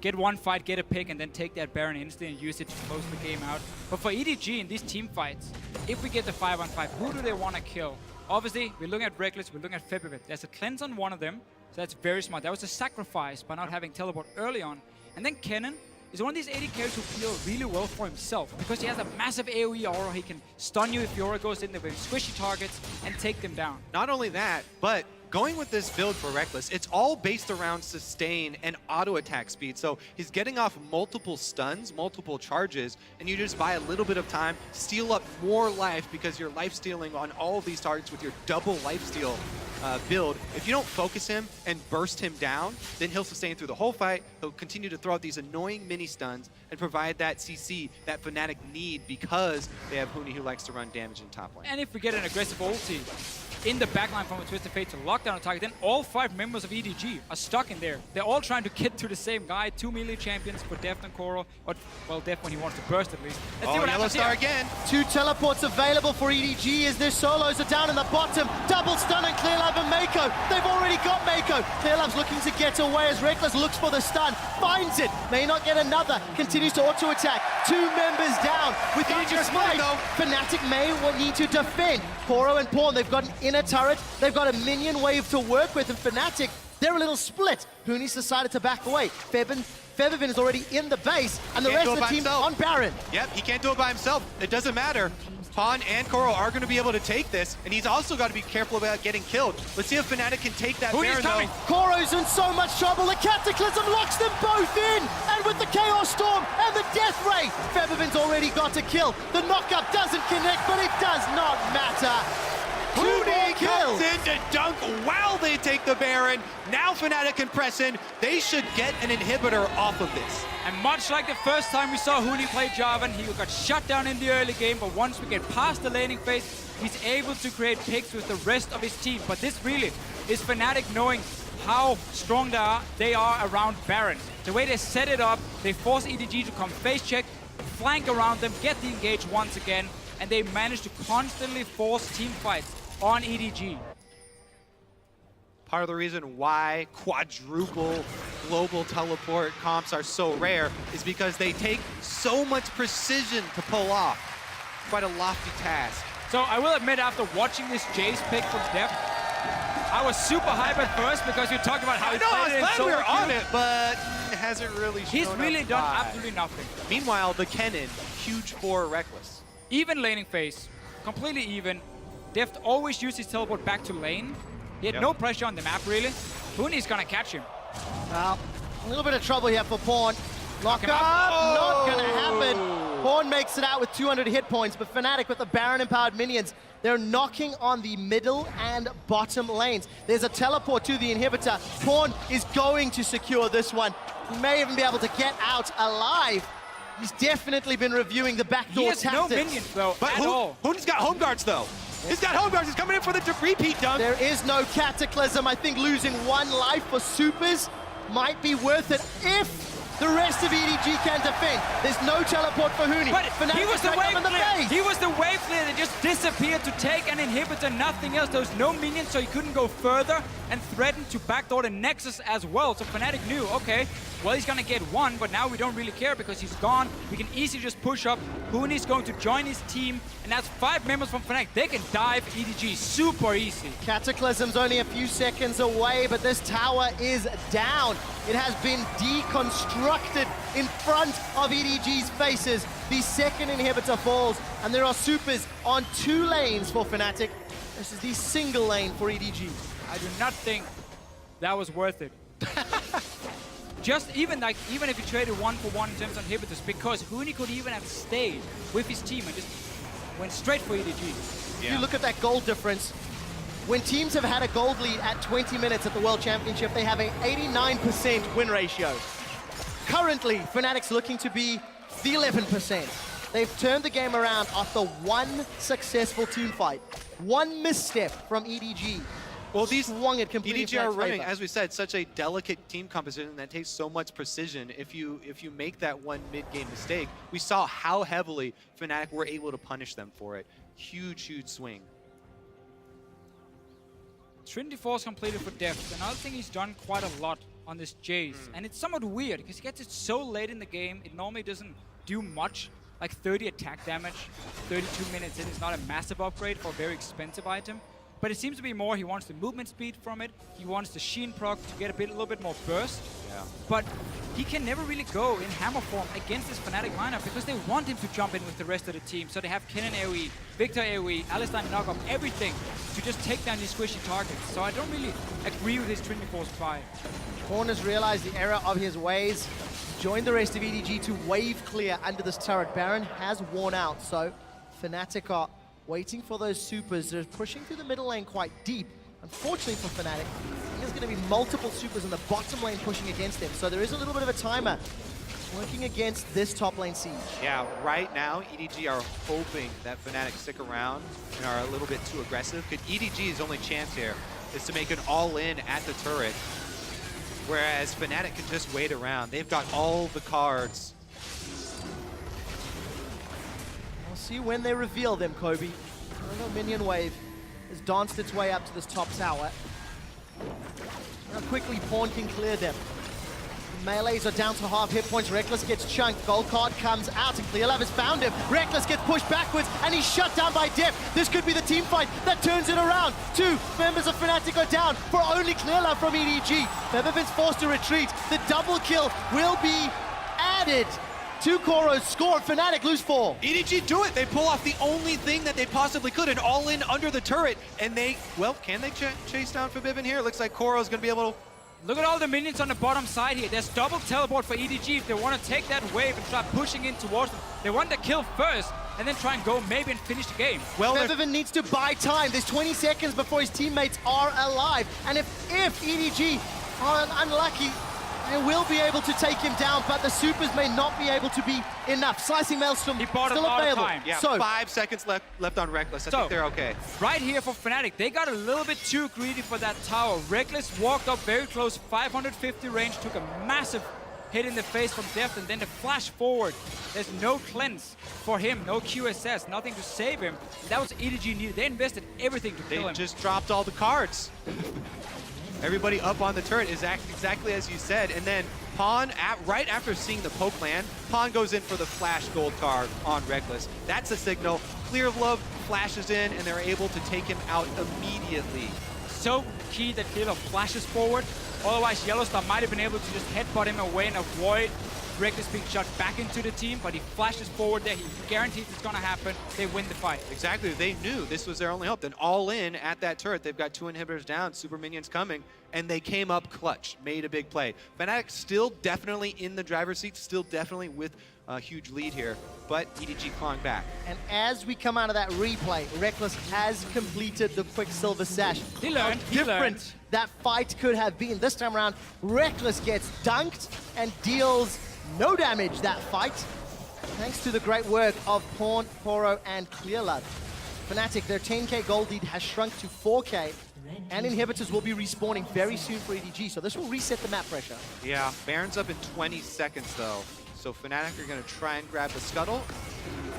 get one fight, get a pick, and then take that Baron instantly and use it to close the game out. But for EDG in these team fights, if we get the 5-on-5, who do they want to kill? Obviously, we're looking at Reckless, we're looking at Febivit. There's a cleanse on one of them, so that's very smart. That was a sacrifice by not having teleport early on. And then Kennen is one of these AD carries who feel really well for himself because he has a massive AoE aura. He can stun you if your aura goes in there with squishy targets and take them down. Not only that, but going with this build for Reckless, it's all based around sustain and auto attack speed. So he's getting off multiple stuns, multiple charges, and you just buy a little bit of time, steal up more life because you're life stealing on all of these targets with your double life steal build. If you don't focus him and burst him down, then he'll sustain through the whole fight. He'll continue to throw out these annoying mini stuns and provide that CC that Fnatic need because they have Hooney who likes to run damage in top lane. And if we get an aggressive ulti in the backline from a Twisted Fate to lock down a target. Then all 5 members of EDG are stuck in there. They're all trying to get to the same guy. 2 melee champions for Deft and Koro. Or, well, Deft when he wants to burst at least. Let's see what Yellow happens Star here. again. 2 teleports available for EDG as their solos are down in the bottom. Double stun on Clearlove and Mako. They've already got Mako. Clearlove's looking to get away as Reckless looks for the stun. Finds it. May not get another. Continues to auto-attack. 2 members down. With Dangerous each play, fight, though. Fnatic may need to defend. Koro and Pawn, they've got an inner turret. They've got a minion wave to work with. And Fnatic, they're a little split. Hooney's decided to back away. Feathervin is already in the base. And the Can't rest do of it the by team himself. on Baron. Yep, he can't do it by himself. It doesn't matter. Pawn and Koro are going to be able to take this, and he's also got to be careful about getting killed. Let's see if Fnatic can take that Hooney's Baron, though. coming. Koro's in so much trouble. The Cataclysm locks them both in. And with the Chaos Storm and the Death Ray, Feathervin's already got a kill. The knockup doesn't connect, but it does not matter. 2 more Hooney kills. comes in to dunk while they take the Baron. Now Fnatic can press in. They should get an inhibitor off of this. And much like the first time we saw Hooney play Jarvan, he got shut down in the early game, but once we get past the laning phase, he's able to create picks with the rest of his team. But this really is Fnatic knowing how strong they are around Baron. The way they set it up, they force EDG to come face check, flank around them, get the engage once again, and they manage to constantly force team fights on EDG. Part of the reason why quadruple global teleport comps are so rare is because they take so much precision to pull off. Quite a lofty task. So I will admit, after watching this Jace pick from Deft, I was super hyped at first because you talked about how he I played it in was glad we solo were on queue. it, but hasn't really shown He's really up done why. absolutely nothing. Meanwhile, the Kennen, huge for Reckless. Even laning phase, completely even. Deft always used his teleport back to lane. He had no pressure on the map, really. Hooney's gonna catch him. Well, a little bit of trouble here for Pawn. Lock him up, out. not gonna happen. Pawn makes it out with 200 hit points, but Fnatic with the Baron-empowered minions, they're knocking on the middle and bottom lanes. There's a teleport to the inhibitor. Pawn is going to secure this one. He may even be able to get out alive. He's definitely been reviewing the backdoor He has no tactics. minions, though, But at all. Hooney's got home guards, though. He's got home guards. He's coming in for the repeat dunk. There is no Cataclysm. I think losing 1 life for supers might be worth it if the rest of EDG can defend. There's no teleport for Hooney. But Fnatic he was the right up wave in the player. face. He was the wave player that just disappeared to take an inhibitor, nothing else. There was no minions, so he couldn't go further and threatened to backdoor the Nexus as well. So Fnatic knew, okay, well, he's gonna get 1, but now we don't really care because he's gone. We can easily just push up. Hooney's going to join his team, and that's 5 members from Fnatic. They can dive EDG super easy. Cataclysm's only a few seconds away, but this tower is down. It has been deconstructed in front of EDG's faces. The second inhibitor falls, and there are supers on 2 lanes for Fnatic. This is the single lane for EDG. I do not think that was worth it. Just even if you traded 1-for-1 in terms of inhibitors, because Hooney could even have stayed with his team and just went straight for EDG. If you look at that gold difference, when teams have had a gold lead at 20 minutes at the World Championship, they have an 89% win ratio. Currently, Fnatic's looking to be the 11%. They've turned the game around after 1 successful team fight. 1 misstep from EDG. Well, these swung it completely EDG are in Fnatic's running, favor. as we said, such a delicate team composition that takes so much precision. If you make that one mid-game mistake, we saw how heavily Fnatic were able to punish them for it. Huge, huge swing. Trinity Force completed for Deft. Another thing he's done quite a lot on this Jace, and it's somewhat weird because he gets it so late in the game. It normally doesn't do much, like 30 attack damage, 32 minutes in. It's not a massive upgrade for a very expensive item. But it seems to be more, he wants the movement speed from it, he wants the Sheen proc to get a little bit more burst. Yeah. But he can never really go in hammer form against this Fnatic lineup because they want him to jump in with the rest of the team. So they have Kennen AoE, Victor AoE, Alistar knock-up, everything to just take down these squishy targets. So I don't really agree with his Trinity Force buy. Pawn has realized the error of his ways, joined the rest of EDG to wave clear under this turret. Baron has worn out, so Fnatic are waiting for those supers. They're pushing through the middle lane quite deep. Unfortunately for Fnatic, there's going to be multiple supers in the bottom lane pushing against them. So there is a little bit of a timer working against this top lane siege. Yeah, right now, EDG are hoping that Fnatic stick around and are a little bit too aggressive. Because EDG's only chance here is to make an all-in at the turret, whereas Fnatic can just wait around. They've got all the cards. We'll see when they reveal them, Kobe. Another minion wave has danced its way up to this top tower. How quickly Pawn can clear them. Melees are down to half hit points. Rekkles gets chunked. Gold card comes out, and Clearlove has found him. Rekkles gets pushed backwards, and he's shut down by Def. This could be the team fight that turns it around. 2 members of Fnatic are down for only Clearlove from EDG. Featherfin's forced to retreat. The double kill will be added to Koro's score. Fnatic lose 4. EDG do it. They pull off the only thing that they possibly could, an all-in under the turret. And they, well, can they chase down Forbidden here? It looks like Koro's going to be able to. Look at all the minions on the bottom side here. There's double teleport for EDG if they want to take that wave and start pushing in towards them. They want the kill first and then try and go maybe and finish the game. Well, Featherfin needs to buy time. There's 20 seconds before his teammates are alive. And if EDG are unlucky, they will be able to take him down, but the supers may not be able to be enough. Slicing Maelstrom still available. Yeah, so 5 seconds left on Rekkles. I think they're okay. Right here for Fnatic, they got a little bit too greedy for that tower. Rekkles walked up very close, 550 range, took a massive hit in the face from Deft, and then the flash forward. There's no cleanse for him, no QSS, nothing to save him. That was EDG needed. They invested everything to kill him. They just dropped all the cards. Everybody up on the turret is exactly as you said, and then Pawn, right after seeing the poke land, Pawn goes in for the flash gold card on Rekkles. That's a signal. Clearlove flashes in, and they're able to take him out immediately. So key that Clearlove flashes forward. Otherwise, Yellowstar might have been able to just headbutt him away and avoid Rekkles being shot back into the team, but he flashes forward there. He guarantees it's going to happen. They win the fight. Exactly. They knew this was their only hope. Then all in at that turret. They've got 2 inhibitors down, super minions coming, and they came up clutch, made a big play. Fnatic still definitely in the driver's seat, still definitely with a huge lead here, but EDG clawing back. And as we come out of that replay, Rekkles has completed the Quicksilver Sash. He learned. How different that fight could have been. This time around, Rekkles gets dunked and deals no damage that fight, thanks to the great work of Pawn, Koro, and Clearlove. Fnatic, their 10k gold lead has shrunk to 4k, and inhibitors will be respawning very soon for EDG, so this will reset the map pressure. Yeah, Baron's up in 20 seconds though, so Fnatic are going to try and grab the scuttle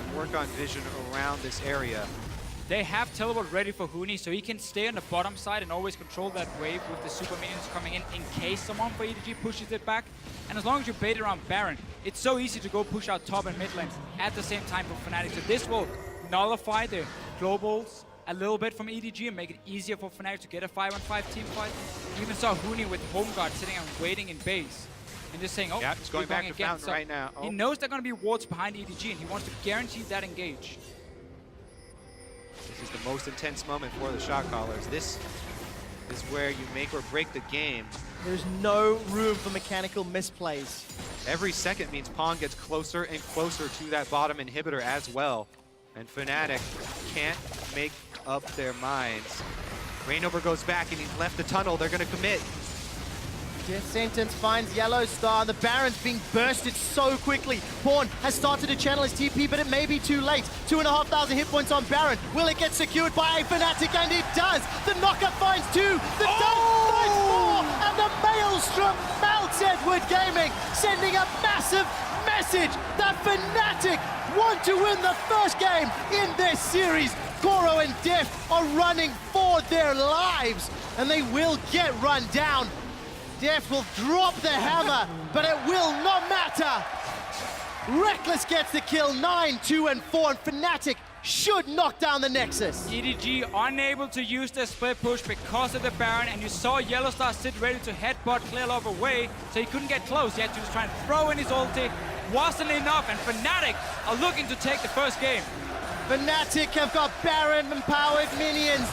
and work on vision around this area. They have teleport ready for Huni, so he can stay on the bottom side and always control that wave with the super minions coming in case someone for EDG pushes it back. And as long as you bait around Baron, it's so easy to go push out top and mid lanes at the same time for Fnatic. So this will nullify the globals a little bit from EDG and make it easier for Fnatic to get a 5-on-5 team fight. You even saw Huni with home guard sitting and waiting in base and just saying, oh, yeah, it's going back to again. Fountain So right now. He knows there are going to be wards behind EDG, and he wants to guarantee that engage. This is the most intense moment for the shot callers. This is where you make or break the game. There's no room for mechanical misplays. Every second means Pawn gets closer and closer to that bottom inhibitor as well. And Fnatic can't make up their minds. Reignover goes back and he's left the tunnel. They're going to commit. Death Sentence finds Yellowstar. The Baron's being bursted so quickly. Pawn has started to channel his TP, but it may be too late. 2,500 hit points on Baron. Will it get secured by Fnatic? And it does. The knockup finds 2. The dunk finds 4. And the Maelstrom melts Edward Gaming, sending a massive message that Fnatic want to win the first game in this series. Koro and Def are running for their lives, and they will get run down. Def will drop the hammer, but it will not matter. Rekkles gets the kill, 9, 2, and 4, and Fnatic should knock down the Nexus. EDG unable to use their split push because of the Baron, and you saw Yellowstar sit ready to headbutt Clearlove away, so he couldn't get close. He had to just try and throw in his ulti. Wasn't enough, and Fnatic are looking to take the first game. Fnatic have got Baron-empowered minions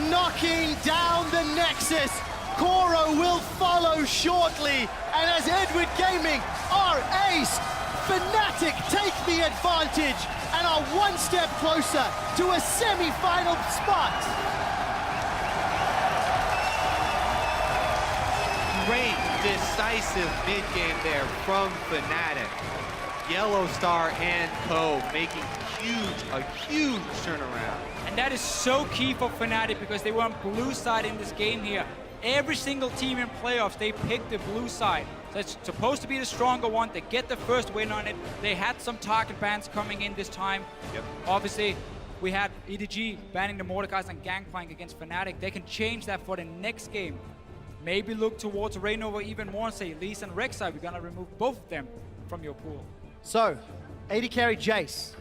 knocking down the Nexus. Koro will follow shortly, and as Edward Gaming are aced, Fnatic take the advantage and are one step closer to a semi-final spot. Great decisive mid game there from Fnatic. Yellow Star and Co making a huge turnaround. And that is so key for Fnatic because they were on blue side in this game here. Every single team in playoffs, they picked the blue side. So it's supposed to be the stronger one. They get the first win on it. They had some target bans coming in this time. Yep. Obviously, we had EDG banning the Mordekais and Gangplank against Fnatic. They can change that for the next game. Maybe look towards Rainover even more and say, Lee's and Rek'Sai, we're gonna remove both of them from your pool. So, AD carry Jace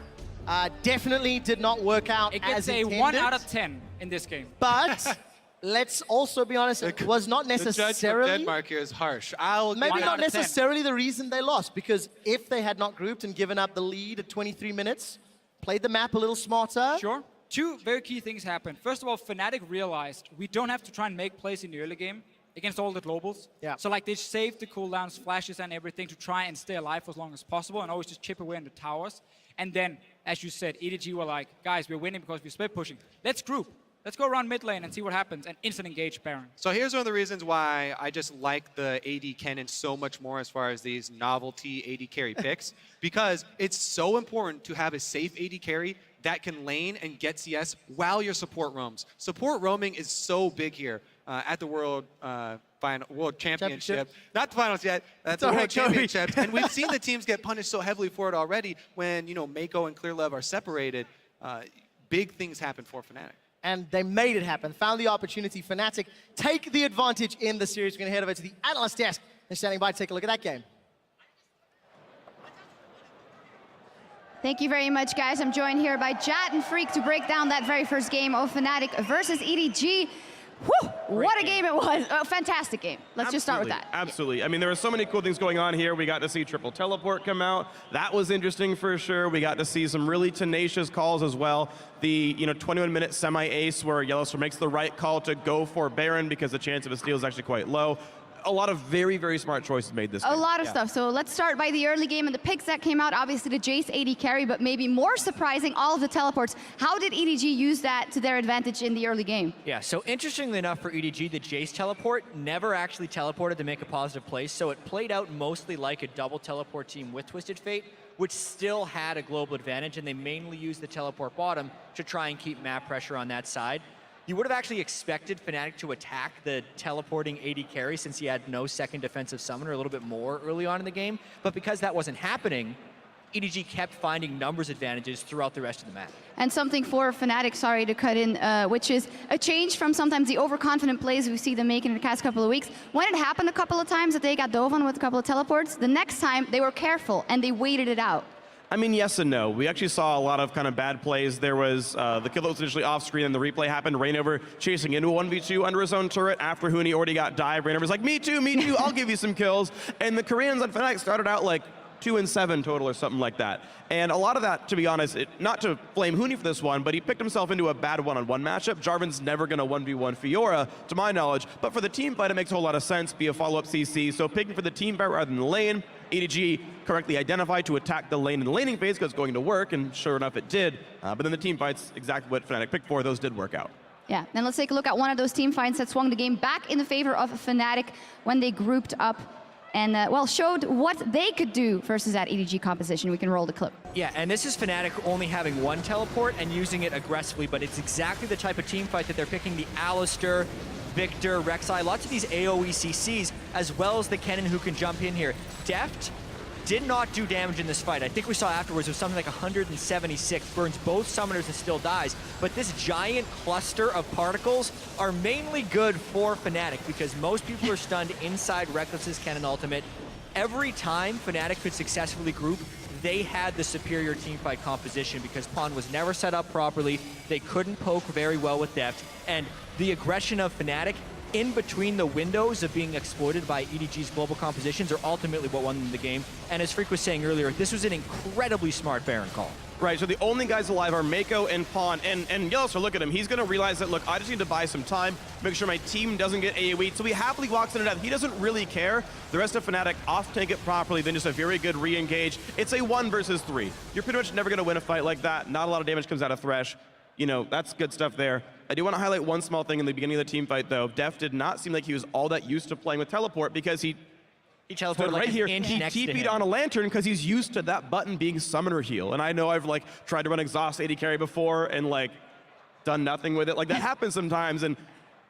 definitely did not work out It as gets a intended. 1 out of 10 in this game. But let's also be honest, it was not The judgment necessarily, Denmark here is harsh. I'll maybe 1 not out of 10. necessarily the reason they lost, because if they had not grouped and given up the lead at 23 minutes, played the map a little smarter. Sure. Two very key things happened. First of all, Fnatic realized we don't have to try and make plays in the early game against all the globals. Yeah. So like they saved the cooldowns, flashes and everything to try and stay alive for as long as possible and always just chip away in the towers. And then, as you said, EDG were like, guys, we're winning because we're split pushing. Let's group. Let's go around mid lane and see what happens and instant engage Baron. So here's one of the reasons why I just like the AD Kennen so much more as far as these novelty AD carry picks, because it's so important to have a safe AD carry that can lane and get CS while your support roams. Support roaming is so big here at the World Championship. Not the finals yet, at the World Championships. And we've seen the teams get punished so heavily for it already when, you know, Mako and Clearlove are separated. Big things happen for Fnatic. And they made it happen, found the opportunity. Fnatic take the advantage in the series. We're going to head over to the analyst desk. They're standing by to take a look at that game. Thank you very much, guys. I'm joined here by Jat and Freak to break down that very first game of Fnatic versus EDG. Whew, what a game it was. A fantastic game. Let's just start with that. Absolutely. I mean, there were so many cool things going on here. We got to see triple teleport come out. That was interesting for sure. We got to see some really tenacious calls as well. The 21-minute semi-ace where Yellowstar makes the right call to go for Baron because the chance of a steal is actually quite low. A lot of very, very smart choices made this game. A lot of stuff. So let's start by the early game and the picks that came out. Obviously, the Jace AD carry, but maybe more surprising, all of the teleports. How did EDG use that to their advantage in the early game? Yeah, so interestingly enough for EDG, the Jace teleport never actually teleported to make a positive play, so it played out mostly like a double teleport team with Twisted Fate, which still had a global advantage, and they mainly used the teleport bottom to try and keep map pressure on that side. You would have actually expected Fnatic to attack the teleporting AD carry since he had no second defensive summoner a little bit more early on in the game, but because that wasn't happening, EDG kept finding numbers advantages throughout the rest of the map. And something for Fnatic, sorry to cut in, which is a change from sometimes the overconfident plays we see them making in the past couple of weeks. When it happened a couple of times that they got dove on with a couple of teleports, the next time they were careful and they waited it out. I mean, yes and no. We actually saw a lot of kind of bad plays. There was the kill that was initially off screen and the replay happened. Rainover chasing into a 1v2 under his own turret after Huni already got dived. Rainover's like, me too, I'll give you some kills. And the Koreans on Fnatic started out like 2-7 total or something like that. And a lot of that, to be honest, not to blame Huni for this one, but he picked himself into a bad one-on-one matchup. Jarvan's never going to 1v1 Fiora, to my knowledge. But for the team fight, it makes a whole lot of sense, be a follow-up CC. So picking for the team fight rather than the lane, EDG correctly identified to attack the lane in the laning phase because it's going to work, and sure enough, it did. But then the team fight's exactly what Fnatic picked for. Those did work out. Yeah, and let's take a look at one of those team fights that swung the game back in the favor of Fnatic when they grouped up and, well, showed what they could do versus that EDG composition. We can roll the clip. Yeah, and this is Fnatic only having one teleport and using it aggressively, but it's exactly the type of team fight that they're picking. The Alistar, Victor, Rek'Sai, lots of these AoE CCs, as well as the Kennen who can jump in here. Deft did not do damage in this fight. I think we saw afterwards it was something like 176, burns both summoners and still dies. But this giant cluster of particles are mainly good for Fnatic because most people are stunned inside Reckless's Kennen ultimate. Every time Fnatic could successfully group, they had the superior teamfight composition because Pawn was never set up properly. They couldn't poke very well with Deft. And the aggression of Fnatic in between the windows of being exploited by EDG's global compositions are ultimately what won them the game. And as Freak was saying earlier, this was an incredibly smart Baron call. Right, so the only guys alive are Mako and Pawn, and Yellowstar, look at him. He's going to realize that, look, I just need to buy some time, make sure my team doesn't get AoE, so he happily walks in and out. He doesn't really care. The rest of Fnatic off-take it properly, then just a very good re-engage. It's a 1 versus 3. You're pretty much never going to win a fight like that. Not a lot of damage comes out of Thresh. You know, that's good stuff there. I do want to highlight one small thing in the beginning of the team fight, though. Def did not seem like he was all that used to playing with teleport because he teleported like right an here. inch He next to TP'd him. on a lantern because he's used to that button being summoner heal. And I know I've like tried to run exhaust AD carry before and like done nothing with it. Like that happens sometimes, and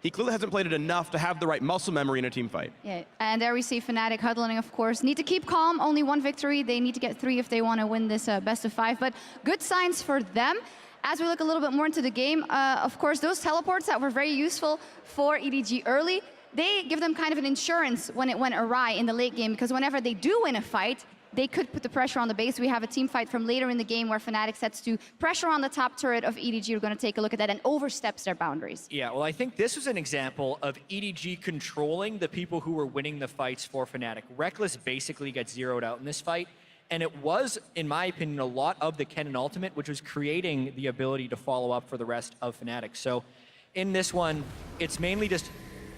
he clearly hasn't played it enough to have the right muscle memory in a team fight. Yeah, and there we see Fnatic huddling, of course. Need to keep calm, only one victory. They need to get 3 if they want to win this best of 5, but good signs for them. As we look a little bit more into the game, of course, those teleports that were very useful for EDG early, they give them kind of an insurance when it went awry in the late game, because whenever they do win a fight, they could put the pressure on the base. We have a team fight from later in the game where Fnatic sets to pressure on the top turret of EDG. We're going to take a look at that, and oversteps their boundaries. Yeah, well, I think this was an example of EDG controlling the people who were winning the fights for Fnatic. Reckless basically gets zeroed out in this fight, and it was, in my opinion, a lot of the Kennen ultimate, which was creating the ability to follow up for the rest of Fnatic. So in this one, it's mainly just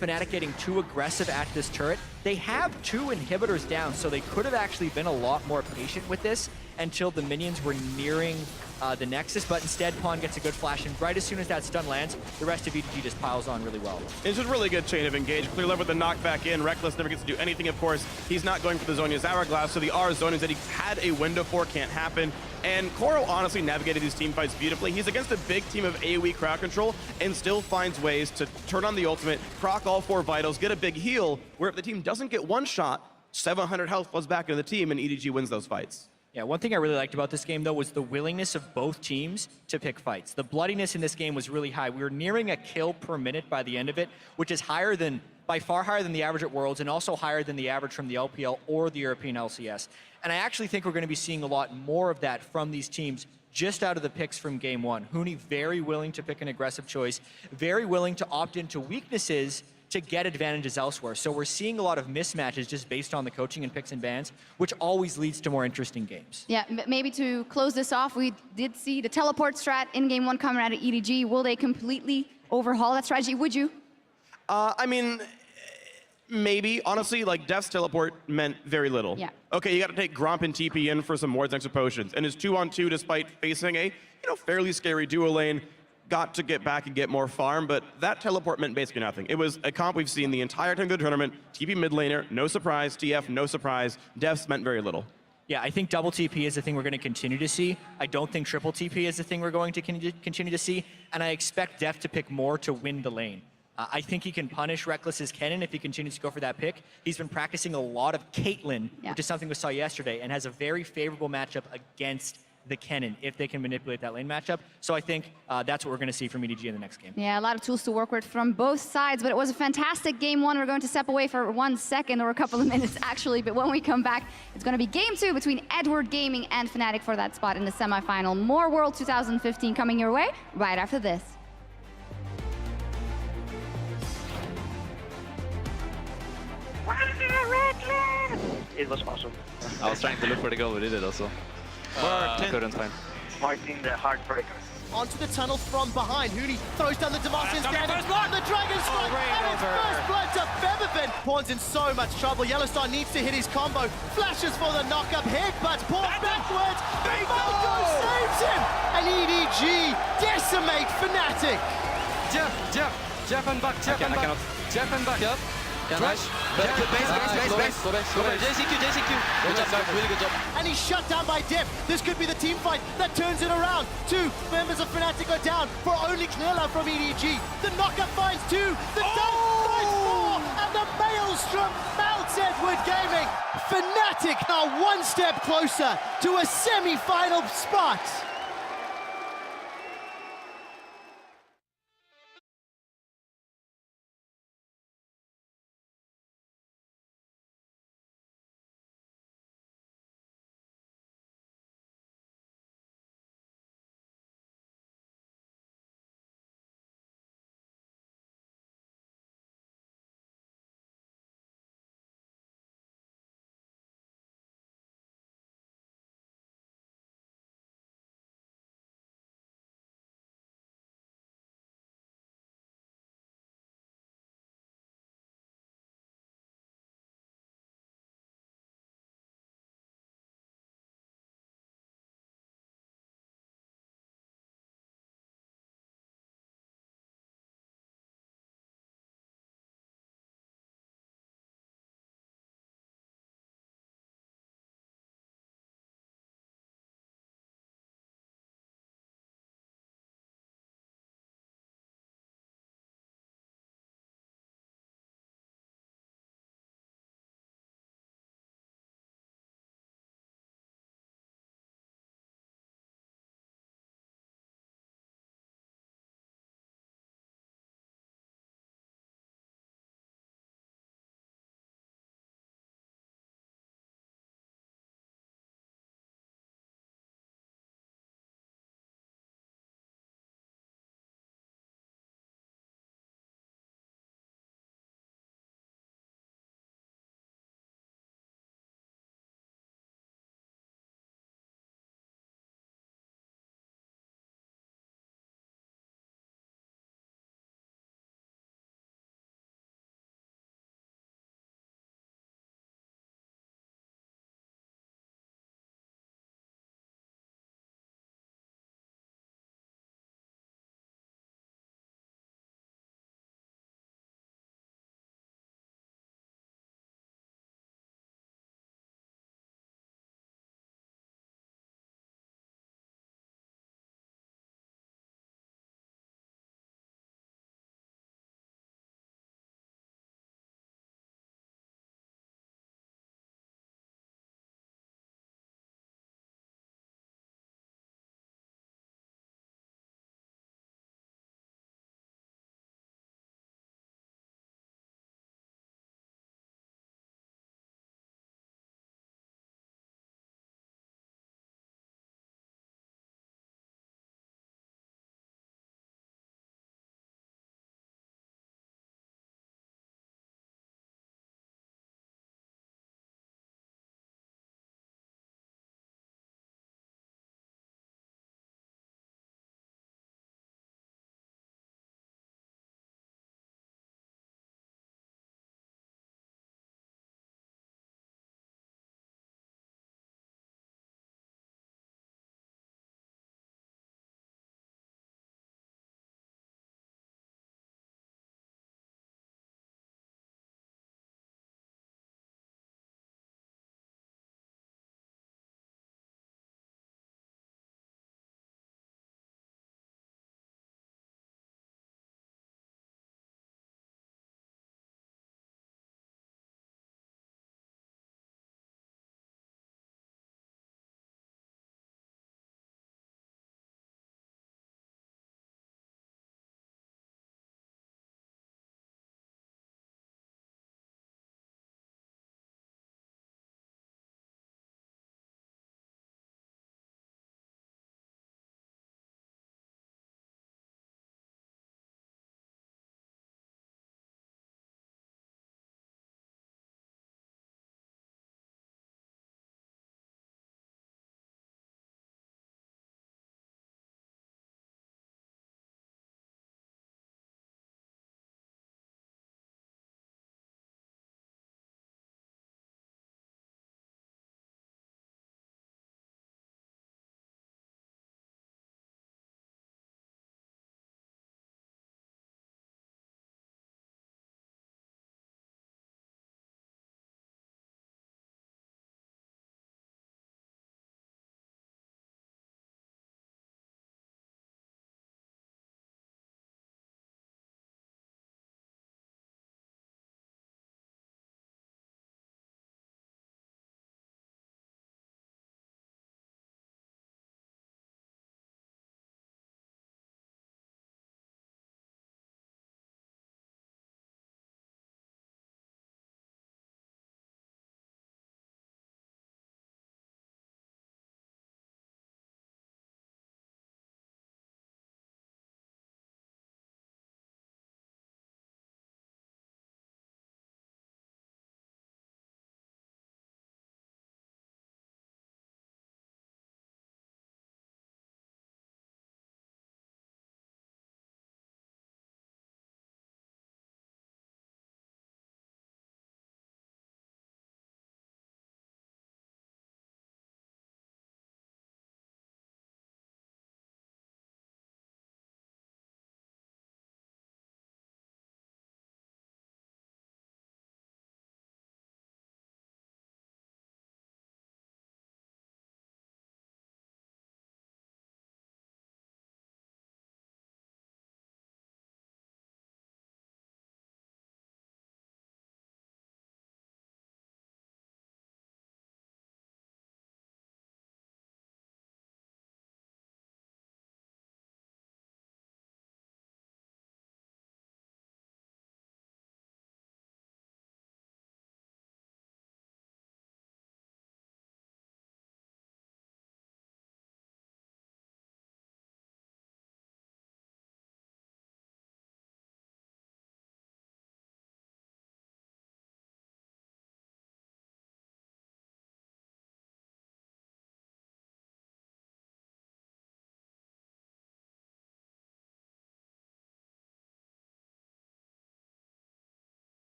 Fnatic getting too aggressive at this turret. They have 2 inhibitors down, so they could have actually been a lot more patient with this until the minions were nearing the Nexus, but instead Pawn gets a good flash, and right as soon as that stun lands, the rest of EDG just piles on really well. It's just really good chain of engage. Clear love with the knockback in. Reckless never gets to do anything, of course. He's not going for the Zhonya's Hourglass, so the R Zhonya's that he had a window for can't happen. And Koro honestly navigated these team fights beautifully. He's against a big team of AoE crowd control and still finds ways to turn on the ultimate, proc all 4 vitals, get a big heal, where if the team doesn't get one shot, 700 health floods back into the team, and EDG wins those fights. Yeah, one thing I really liked about this game, though, was the willingness of both teams to pick fights. The bloodiness in this game was really high. We were nearing a kill per minute by the end of it, which is higher than, by far higher than the average at Worlds, and also higher than the average from the LPL or the European LCS. And I actually think we're going to be seeing a lot more of that from these teams just out of the picks from game 1. Huni very willing to pick an aggressive choice, very willing to opt into weaknesses to get advantages elsewhere. So we're seeing a lot of mismatches just based on the coaching and picks and bans, which always leads to more interesting games. Yeah, maybe to close this off, we did see the teleport strat in game 1 coming out of EDG. Will they completely overhaul that strategy? Would you? I mean, maybe. Honestly, like, Def's teleport meant very little. Yeah. Okay, you got to take Gromp and TP in for some wards and extra potions. And his 2-on-2, despite facing a, fairly scary duo lane, got to get back and get more farm, but that teleport meant basically nothing. It was a comp we've seen the entire time of the tournament. TP mid laner, no surprise. TF, no surprise. Defs meant very little. Yeah, I think double TP is the thing we're going to continue to see. I don't think triple TP is the thing we're going to continue to see, and I expect Def to pick more to win the lane. I think he can punish Reckless's Kennen if he continues to go for that pick. He's been practicing a lot of Caitlyn, which is something we saw yesterday, and has a very favorable matchup against the Kennen if they can manipulate that lane matchup. So I think that's what we're going to see from EDG in the next game. Yeah, a lot of tools to work with from both sides, but it was a fantastic game 1. We're going to step away for 1 second, or a couple of minutes actually, but when we come back, it's going to be game 2 between Edward Gaming and Fnatic for that spot in the semifinal. More World 2015 coming your way right after this. It was awesome. I was trying to look for the goal, we did it also. Couldn't find. Fighting the heartbreaker. Onto the tunnel from behind. Huni throws down the Demacian standard. And the Dragon Strike. And it's first blood to Featherfin. Pawn's in so much trouble. Yellowstar needs to hit his combo. Flashes for the knock-up hit, but Pawn backwards. Falco saves him. And EDG decimate Fnatic. Jeff and back, Jeff and back. Yep. Base. JCQ. Good job, guys. Really good job. And he's shut down by Dip. This could be the team fight that turns it around. 2 members of Fnatic are down for only Knilla from EDG. The knockup finds 2. The dunk finds 4. And the Maelstrom melts Edward Gaming. Fnatic are 1 step closer to a semi-final spot.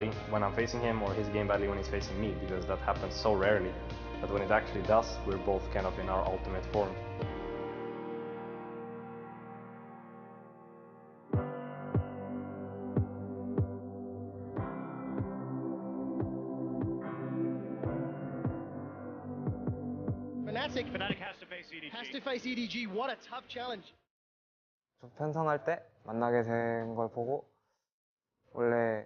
when I'm facing him, or his game badly when he's facing me, because that happens so rarely that when it actually does, we're both kind of in our ultimate form. Fnatic has to face EDG. What a tough challenge. 저 편성할 때 만나게 된 걸 보고 원래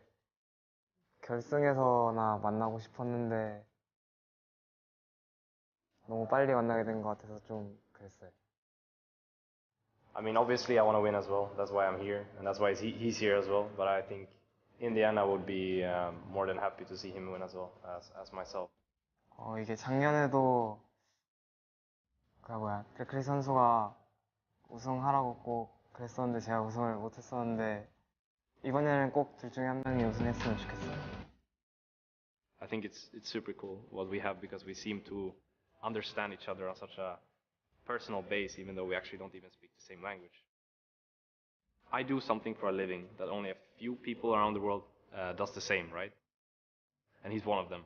결승에서나 만나고 싶었는데 너무 빨리 만나게 된 것 같아서 좀 그랬어요. I mean, obviously I want to win as well. That's why I'm here, and that's why he's here as well. But I think in the end I would be more than happy to see him win as well as myself. 이게 작년에도 백크리 선수가 우승하라고 꼭 그랬었는데 제가 우승을 못했었는데 이번에는 꼭 둘 중에 한 명이 우승했으면 좋겠어요. I think it's super cool what we have, because we seem to understand each other on such a personal base, even though we actually don't even speak the same language. I do something for a living that only a few people around the world does the same, right? And he's one of them.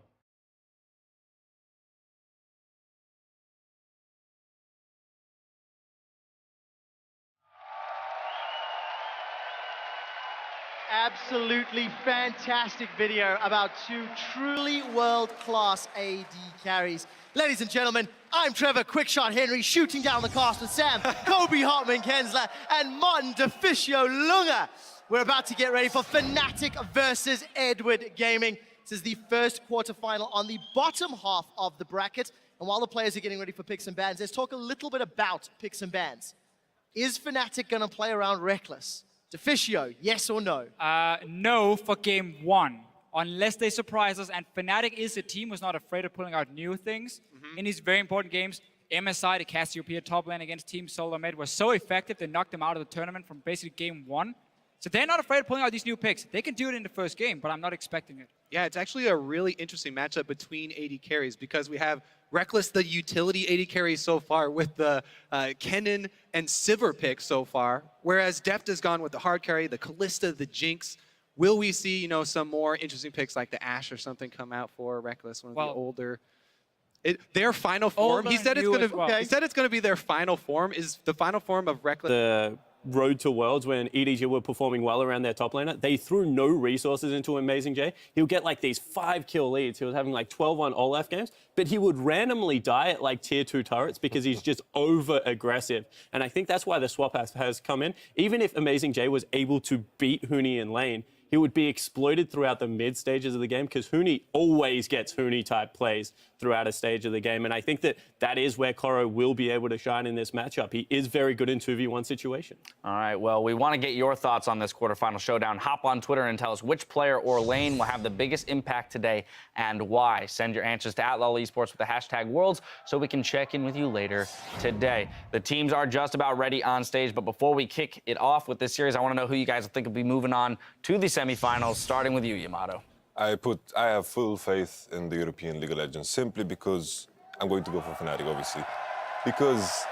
Absolutely fantastic video about two truly world-class AD carries. Ladies and gentlemen, I'm Trevor Quickshot Henry, shooting down the cast with Sam, Kobe Hartman Kensler, and Martin DeFicio Lunga. We're about to get ready for Fnatic versus Edward Gaming. This is the first quarterfinal on the bottom half of the bracket. And while the players are getting ready for picks and bans, let's talk a little bit about picks and bans. Is Fnatic going to play around Reckless? DeFicio, yes or no? No for game one, unless they surprise us. And Fnatic is a team who's not afraid of pulling out new things in these very important games. MSI, the Cassiopeia top lane against Team Solar Med, was so effective they knocked them out of the tournament from basically game one. So they're not afraid of pulling out these new picks. They can do it in the first game, but I'm not expecting it. Yeah, it's actually a really interesting matchup between AD carries, because we have Reckless, the utility AD carry so far, with the Kennen and Sivir pick so far, whereas Deft has gone with the hard carry, the Kalista, the Jinx. Will we see, some more interesting picks like the Ashe or something come out for Reckless, one of the older? Their final form, he said it's going to. He said it's going to be their final form. Is the final form of Reckless? The road to Worlds, when EDG were performing well around their top laner, they threw no resources into Amazing J. He'll get like these 5-kill leads. He was having like 12-1 Olaf games, but he would randomly die at like tier 2 turrets because he's just over aggressive. And I think that's why the swap has come in. Even if Amazing J was able to beat Huni in lane, he would be exploited throughout the mid stages of the game, because Huni always gets Huni type plays throughout a stage of the game. And I think that is where Koro will be able to shine in this matchup. He is very good in 2v1 situation. All right, well, we want to get your thoughts on this quarterfinal showdown. Hop on Twitter and tell us which player or lane will have the biggest impact today and why. Send your answers to @LOLesports with the hashtag Worlds so we can check in with you later today. The teams are just about ready on stage, but before we kick it off with this series, I want to know who you guys think will be moving on to the semifinals, starting with you, Yamato. I have full faith in the European League of Legends, simply because I'm going to go for Fnatic, obviously. Because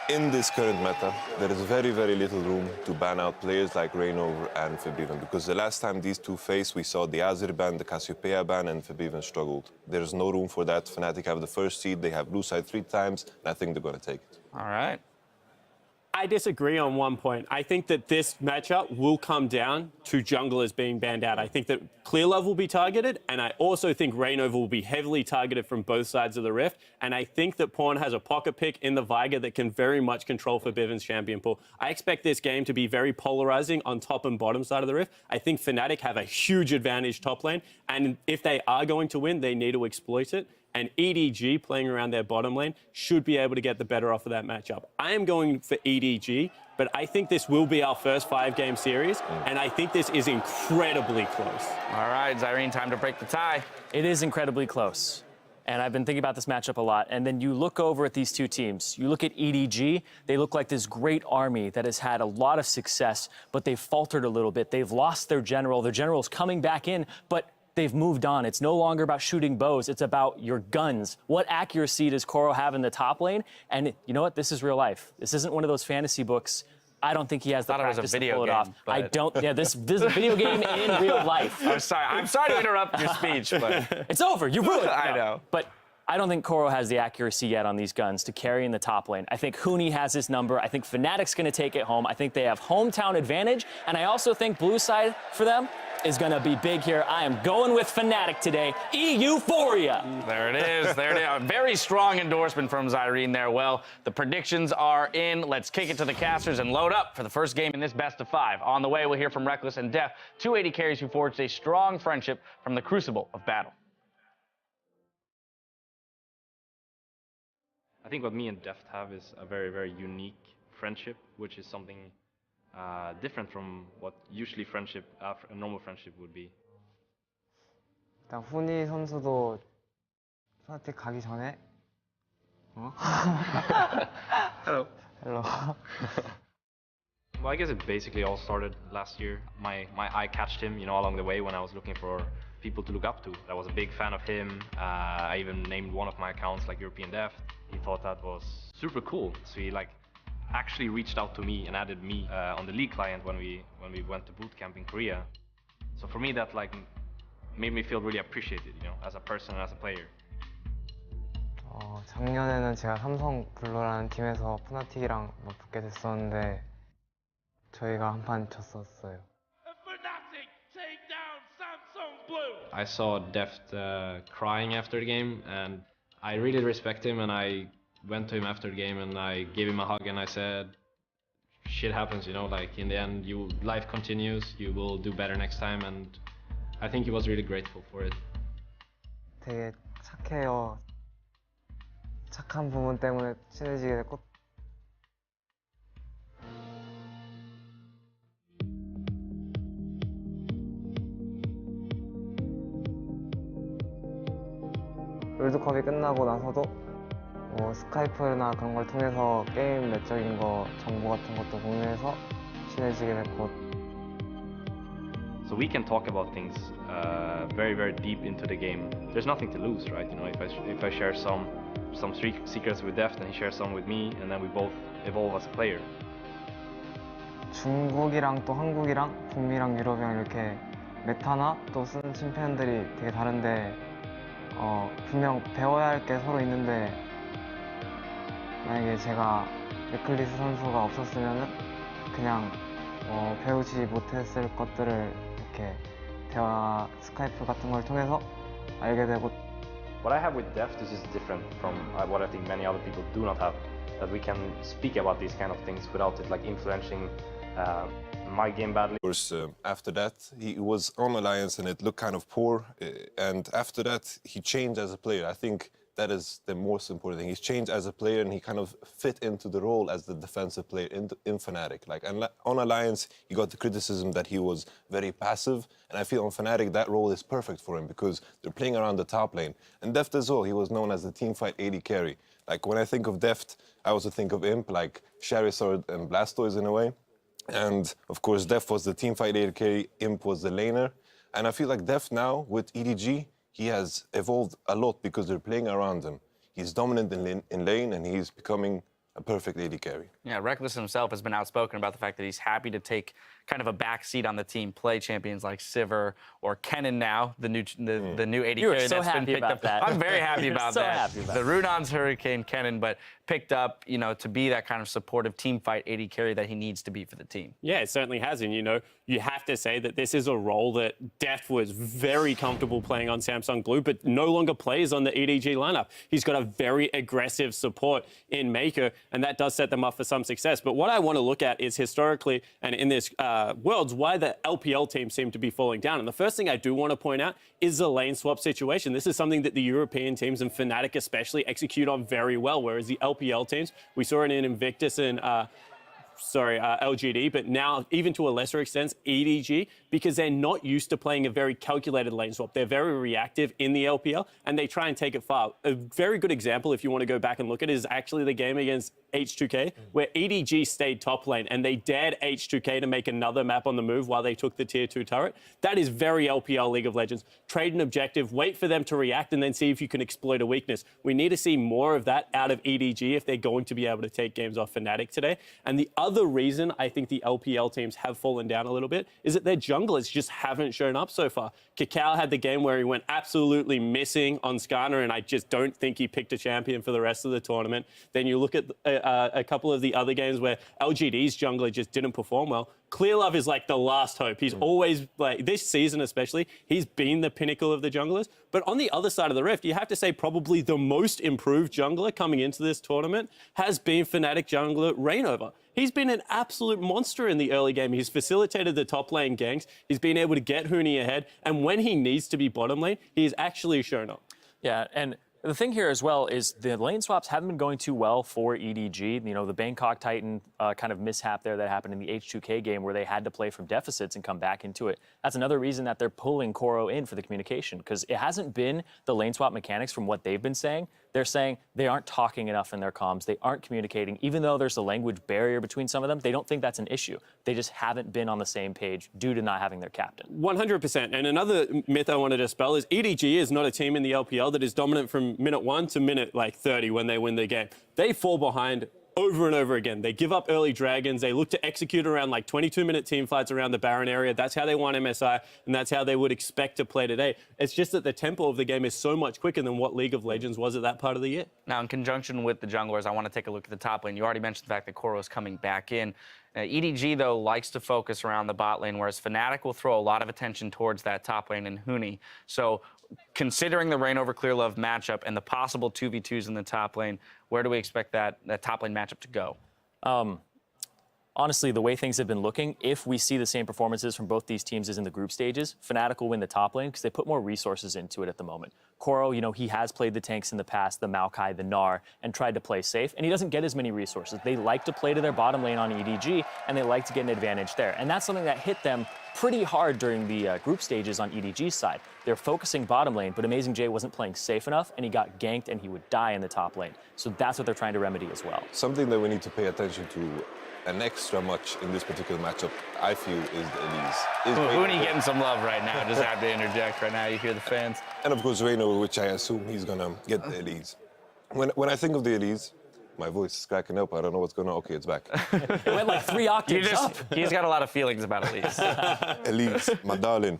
in this current meta, there is very, very little room to ban out players like Reignover and Febiven, because the last time these two faced, we saw the Azir ban, the Cassiopeia ban, and Febiven struggled. There's no room for that. Fnatic have the first seed, they have blue side 3 times, and I think they're going to take it. All right. I disagree on one point. I think that this matchup will come down to junglers being banned out. I think that Clearlove will be targeted, and I also think Reignover will be heavily targeted from both sides of the rift. And I think that Pawn has a pocket pick in the Veigar that can very much control Febiven's champion pool. I expect this game to be very polarizing on top and bottom side of the rift. I think Fnatic have a huge advantage top lane, and if they are going to win, they need to exploit it. And EDG, playing around their bottom lane, should be able to get the better off of that matchup. I am going for EDG, but I think this will be our first 5-game series, and I think this is incredibly close. All right, Zyrene, time to break the tie. It is incredibly close. And I've been thinking about this matchup a lot. And then you look over at these two teams. You look at EDG, they look like this great army that has had a lot of success, but they've faltered a little bit. They've lost their general. Their general's coming back in, but they've moved on. It's no longer about shooting bows. It's about your guns. What accuracy does Koro have in the top lane? And you know what? This is real life. This isn't one of those fantasy books. I don't think he has the Thought it was a practice video to pull it game, off. I but- don't. Yeah, this is a video game in real life. I'm sorry to interrupt your speech, but It's over. You ruined it. I No. know. But I don't think Koro has the accuracy yet on these guns to carry in the top lane. I think Huni has his number. I think Fnatic's going to take it home. I think they have hometown advantage. And I also think blue side for them is going to be big here. I am going with Fnatic today. Euphoria. There it is. There it is. A very strong endorsement from Zyrene there. Well, the predictions are in. Let's kick it to the casters and load up for the first game in this best of 5. On the way, we'll hear from Reckless and Def, 280 carries who forged a strong friendship from the crucible of battle. I think what me and Deft have is a very, very unique friendship, which is something different from what usually friendship, a normal friendship would be. 일단 후니 선수도 프나틱 가기 전에 Hello. 헬로 Well, I guess it basically all started last year. My eye catched him, along the way when I was looking for people to look up to. I was a big fan of him. I even named one of my accounts like European Deft. He thought that was super cool. So he actually reached out to me and added me on the league client when we went to boot camp in Korea. So for me that made me feel really appreciated, as a person and as a player. 작년에는 제가 삼성 블루라는 팀에서 푸나틱이랑 붙게 됐었는데 저희가 한판 졌었어요. I saw Deft crying after the game, and I really respect him, and I went to him after the game and I gave him a hug and I said, shit happens, in the end life continues, you will do better next time, and I think he was really grateful for it. 되게 착해요. 착한 부분 때문에 친해지게 됐고 월드컵이 끝나고 나서도 스카이프나 그런 걸 통해서 게임 내적인 거 정보 같은 것도 공유해서 친해지게 됐고. So we can talk about things very, very deep into the game. There's nothing to lose, right? If I share some secrets with Deft and he shares some with me, and then we both evolve as a player. 중국이랑 또 한국이랑 북미랑 유럽이랑 이렇게 메타나 또 쓰는 챔피언들이 되게 다른데 분명 배워야 할 게 서로 있는데 만약에 제가 레클리스 선수가 없었으면은 그냥 배우지 못했을 것들을 이렇게 대화 스카이프 같은 걸 통해서 알게 되고. What I have with Deft is just different from what I think many other people do not have. That we can speak about these kind of things without it influencing my game badly. Of course, after that, he was on Alliance and it looked kind of poor. And after that, he changed as a player. I think that is the most important thing. He's changed as a player and he kind of fit into the role as the defensive player in Fnatic. On Alliance, he got the criticism that he was very passive. And I feel on Fnatic, that role is perfect for him because they're playing around the top lane. And Deft as well, he was known as the teamfight AD carry. When I think of Deft, I also think of Imp, like Charizard and Blastoise in a way. And of course, Deft was the teamfight AD carry, Imp was the laner. And I feel like Deft now, with EDG, he has evolved a lot because they're playing around him. He's dominant in lane and he's becoming a perfect AD carry. Yeah, Reckless himself has been outspoken about the fact that he's happy to take kind of a back seat on the team, play champions like Sivir or Kennen now, the new AD You were carry so that's been happy picked about up. that. I'm very happy You're about so that. happy about The Runon's Hurricane Kennen, but picked up, to be that kind of supportive team fight AD carry that he needs to be for the team. Yeah, it certainly has. And, you have to say that this is a role that Deft was very comfortable playing on Samsung Blue, but no longer plays on the EDG lineup. He's got a very aggressive support in Maker, and that does set them up for some success. But what I want to look at is historically and in this Worlds, why the LPL teams seem to be falling down. And the first thing I do want to point out is the lane swap situation. This is something that the European teams and Fnatic especially execute on very well, whereas the LPL teams, we saw it in Invictus and LGD, but now even to a lesser extent, EDG, because they're not used to playing a very calculated lane swap. They're very reactive in the LPL and they try and take it far. A very good example, if you want to go back and look at it, is actually the game against H2K, where EDG stayed top lane and they dared H2K to make another map on the move while they took the tier 2 turret. That is very LPL League of Legends. Trade an objective, wait for them to react, and then see if you can exploit a weakness. We need to see more of that out of EDG if they're going to be able to take games off Fnatic today. And the other reason I think the LPL teams have fallen down a little bit is that their junglers just haven't shown up so far. Kakao had the game where he went absolutely missing on Skarner, and I just don't think he picked a champion for the rest of the tournament. Then you look at a couple of the other games where LGD's jungler just didn't perform well. Clearlove is like the last hope. He's always, like this season especially, he's been the pinnacle of the junglers. But on the other side of the rift, you have to say probably the most improved jungler coming into this tournament has been Fnatic jungler Reignover. He's been an absolute monster in the early game. He's facilitated the top lane ganks. He's been able to get Huni ahead. And when he needs to be bottom lane, he's actually shown up. Yeah, and the thing here as well is the lane swaps haven't been going too well for EDG. You know, the Bangkok Titan kind of mishap there that happened in the H2K game where they had to play from deficits and come back into it. That's another reason that they're pulling Koro in for the communication, because it hasn't been the lane swap mechanics from what they've been saying. They're saying they aren't talking enough in their comms. They aren't communicating. Even though there's a language barrier between some of them, they don't think that's an issue. They just haven't been on the same page due to not having their captain. 100%. And another myth I want to dispel is EDG is not a team in the LPL that is dominant from minute 1 to minute 30 when they win the game. They fall behind over and over again. They give up early dragons. They look to execute around 22-minute team fights around the Baron area. That's how they won MSI, and that's how they would expect to play today. It's just that the tempo of the game is so much quicker than what League of Legends was at that part of the year. Now, in conjunction with the junglers, I want to take a look at the top lane. You already mentioned the fact that Koro is coming back in. EDG, though, likes to focus around the bot lane, whereas Fnatic will throw a lot of attention towards that top lane and Huni. So considering the Reignover Clearlove matchup and the possible 2v2s in the top lane, where do we expect that top lane matchup to go? Honestly, the way things have been looking, if we see the same performances from both these teams as in the group stages, Fnatic will win the top lane because they put more resources into it at the moment. Koro, you know, he has played the tanks in the past, the Maokai, the Gnar, and tried to play safe, and he doesn't get as many resources. They like to play to their bottom lane on EDG, and they like to get an advantage there. And that's something that hit them pretty hard during the group stages on EDG's side. They're focusing bottom lane, but Amazing J wasn't playing safe enough, and he got ganked, and he would die in the top lane. So that's what they're trying to remedy as well. Something that we need to pay attention to an extra much in this particular matchup, I feel, is the Elise. Huni getting some love right now. Just have to interject right now. You hear the fans. And of course, Reignover, which I assume he's going to get the Elise. When I think of the Elise, my voice is cracking up. I don't know what's going on. Okay, it's back. It went like 3 octaves up. He's got a lot of feelings about Elise. Elise, my darling.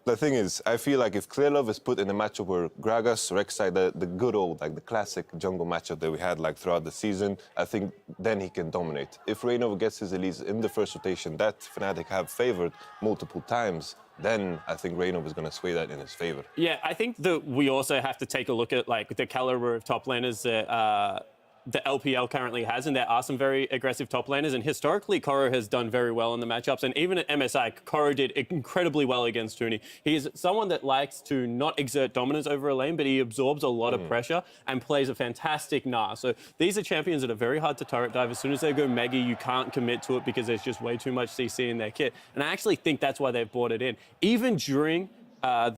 The thing is, I feel like if Clearlove is put in a matchup where Gragas, Rek'Sai, the good old, the classic jungle matchup that we had throughout the season, I think then he can dominate. If Reignover gets his Elise in the first rotation that Fnatic have favored multiple times, then I think Reignover is going to sway that in his favor. Yeah, I think that we also have to take a look at the caliber of top laners that the LPL currently has, and there are some very aggressive top laners, and historically Koro has done very well in the matchups, and even at MSI, Koro did incredibly well against Huni. He is someone that likes to not exert dominance over a lane, but he absorbs a lot of pressure and plays a fantastic Gnar. So these are champions that are very hard to turret dive. As soon as they go Maggie, you can't commit to it because there's just way too much CC in their kit, and I actually think that's why they've brought it in. Even during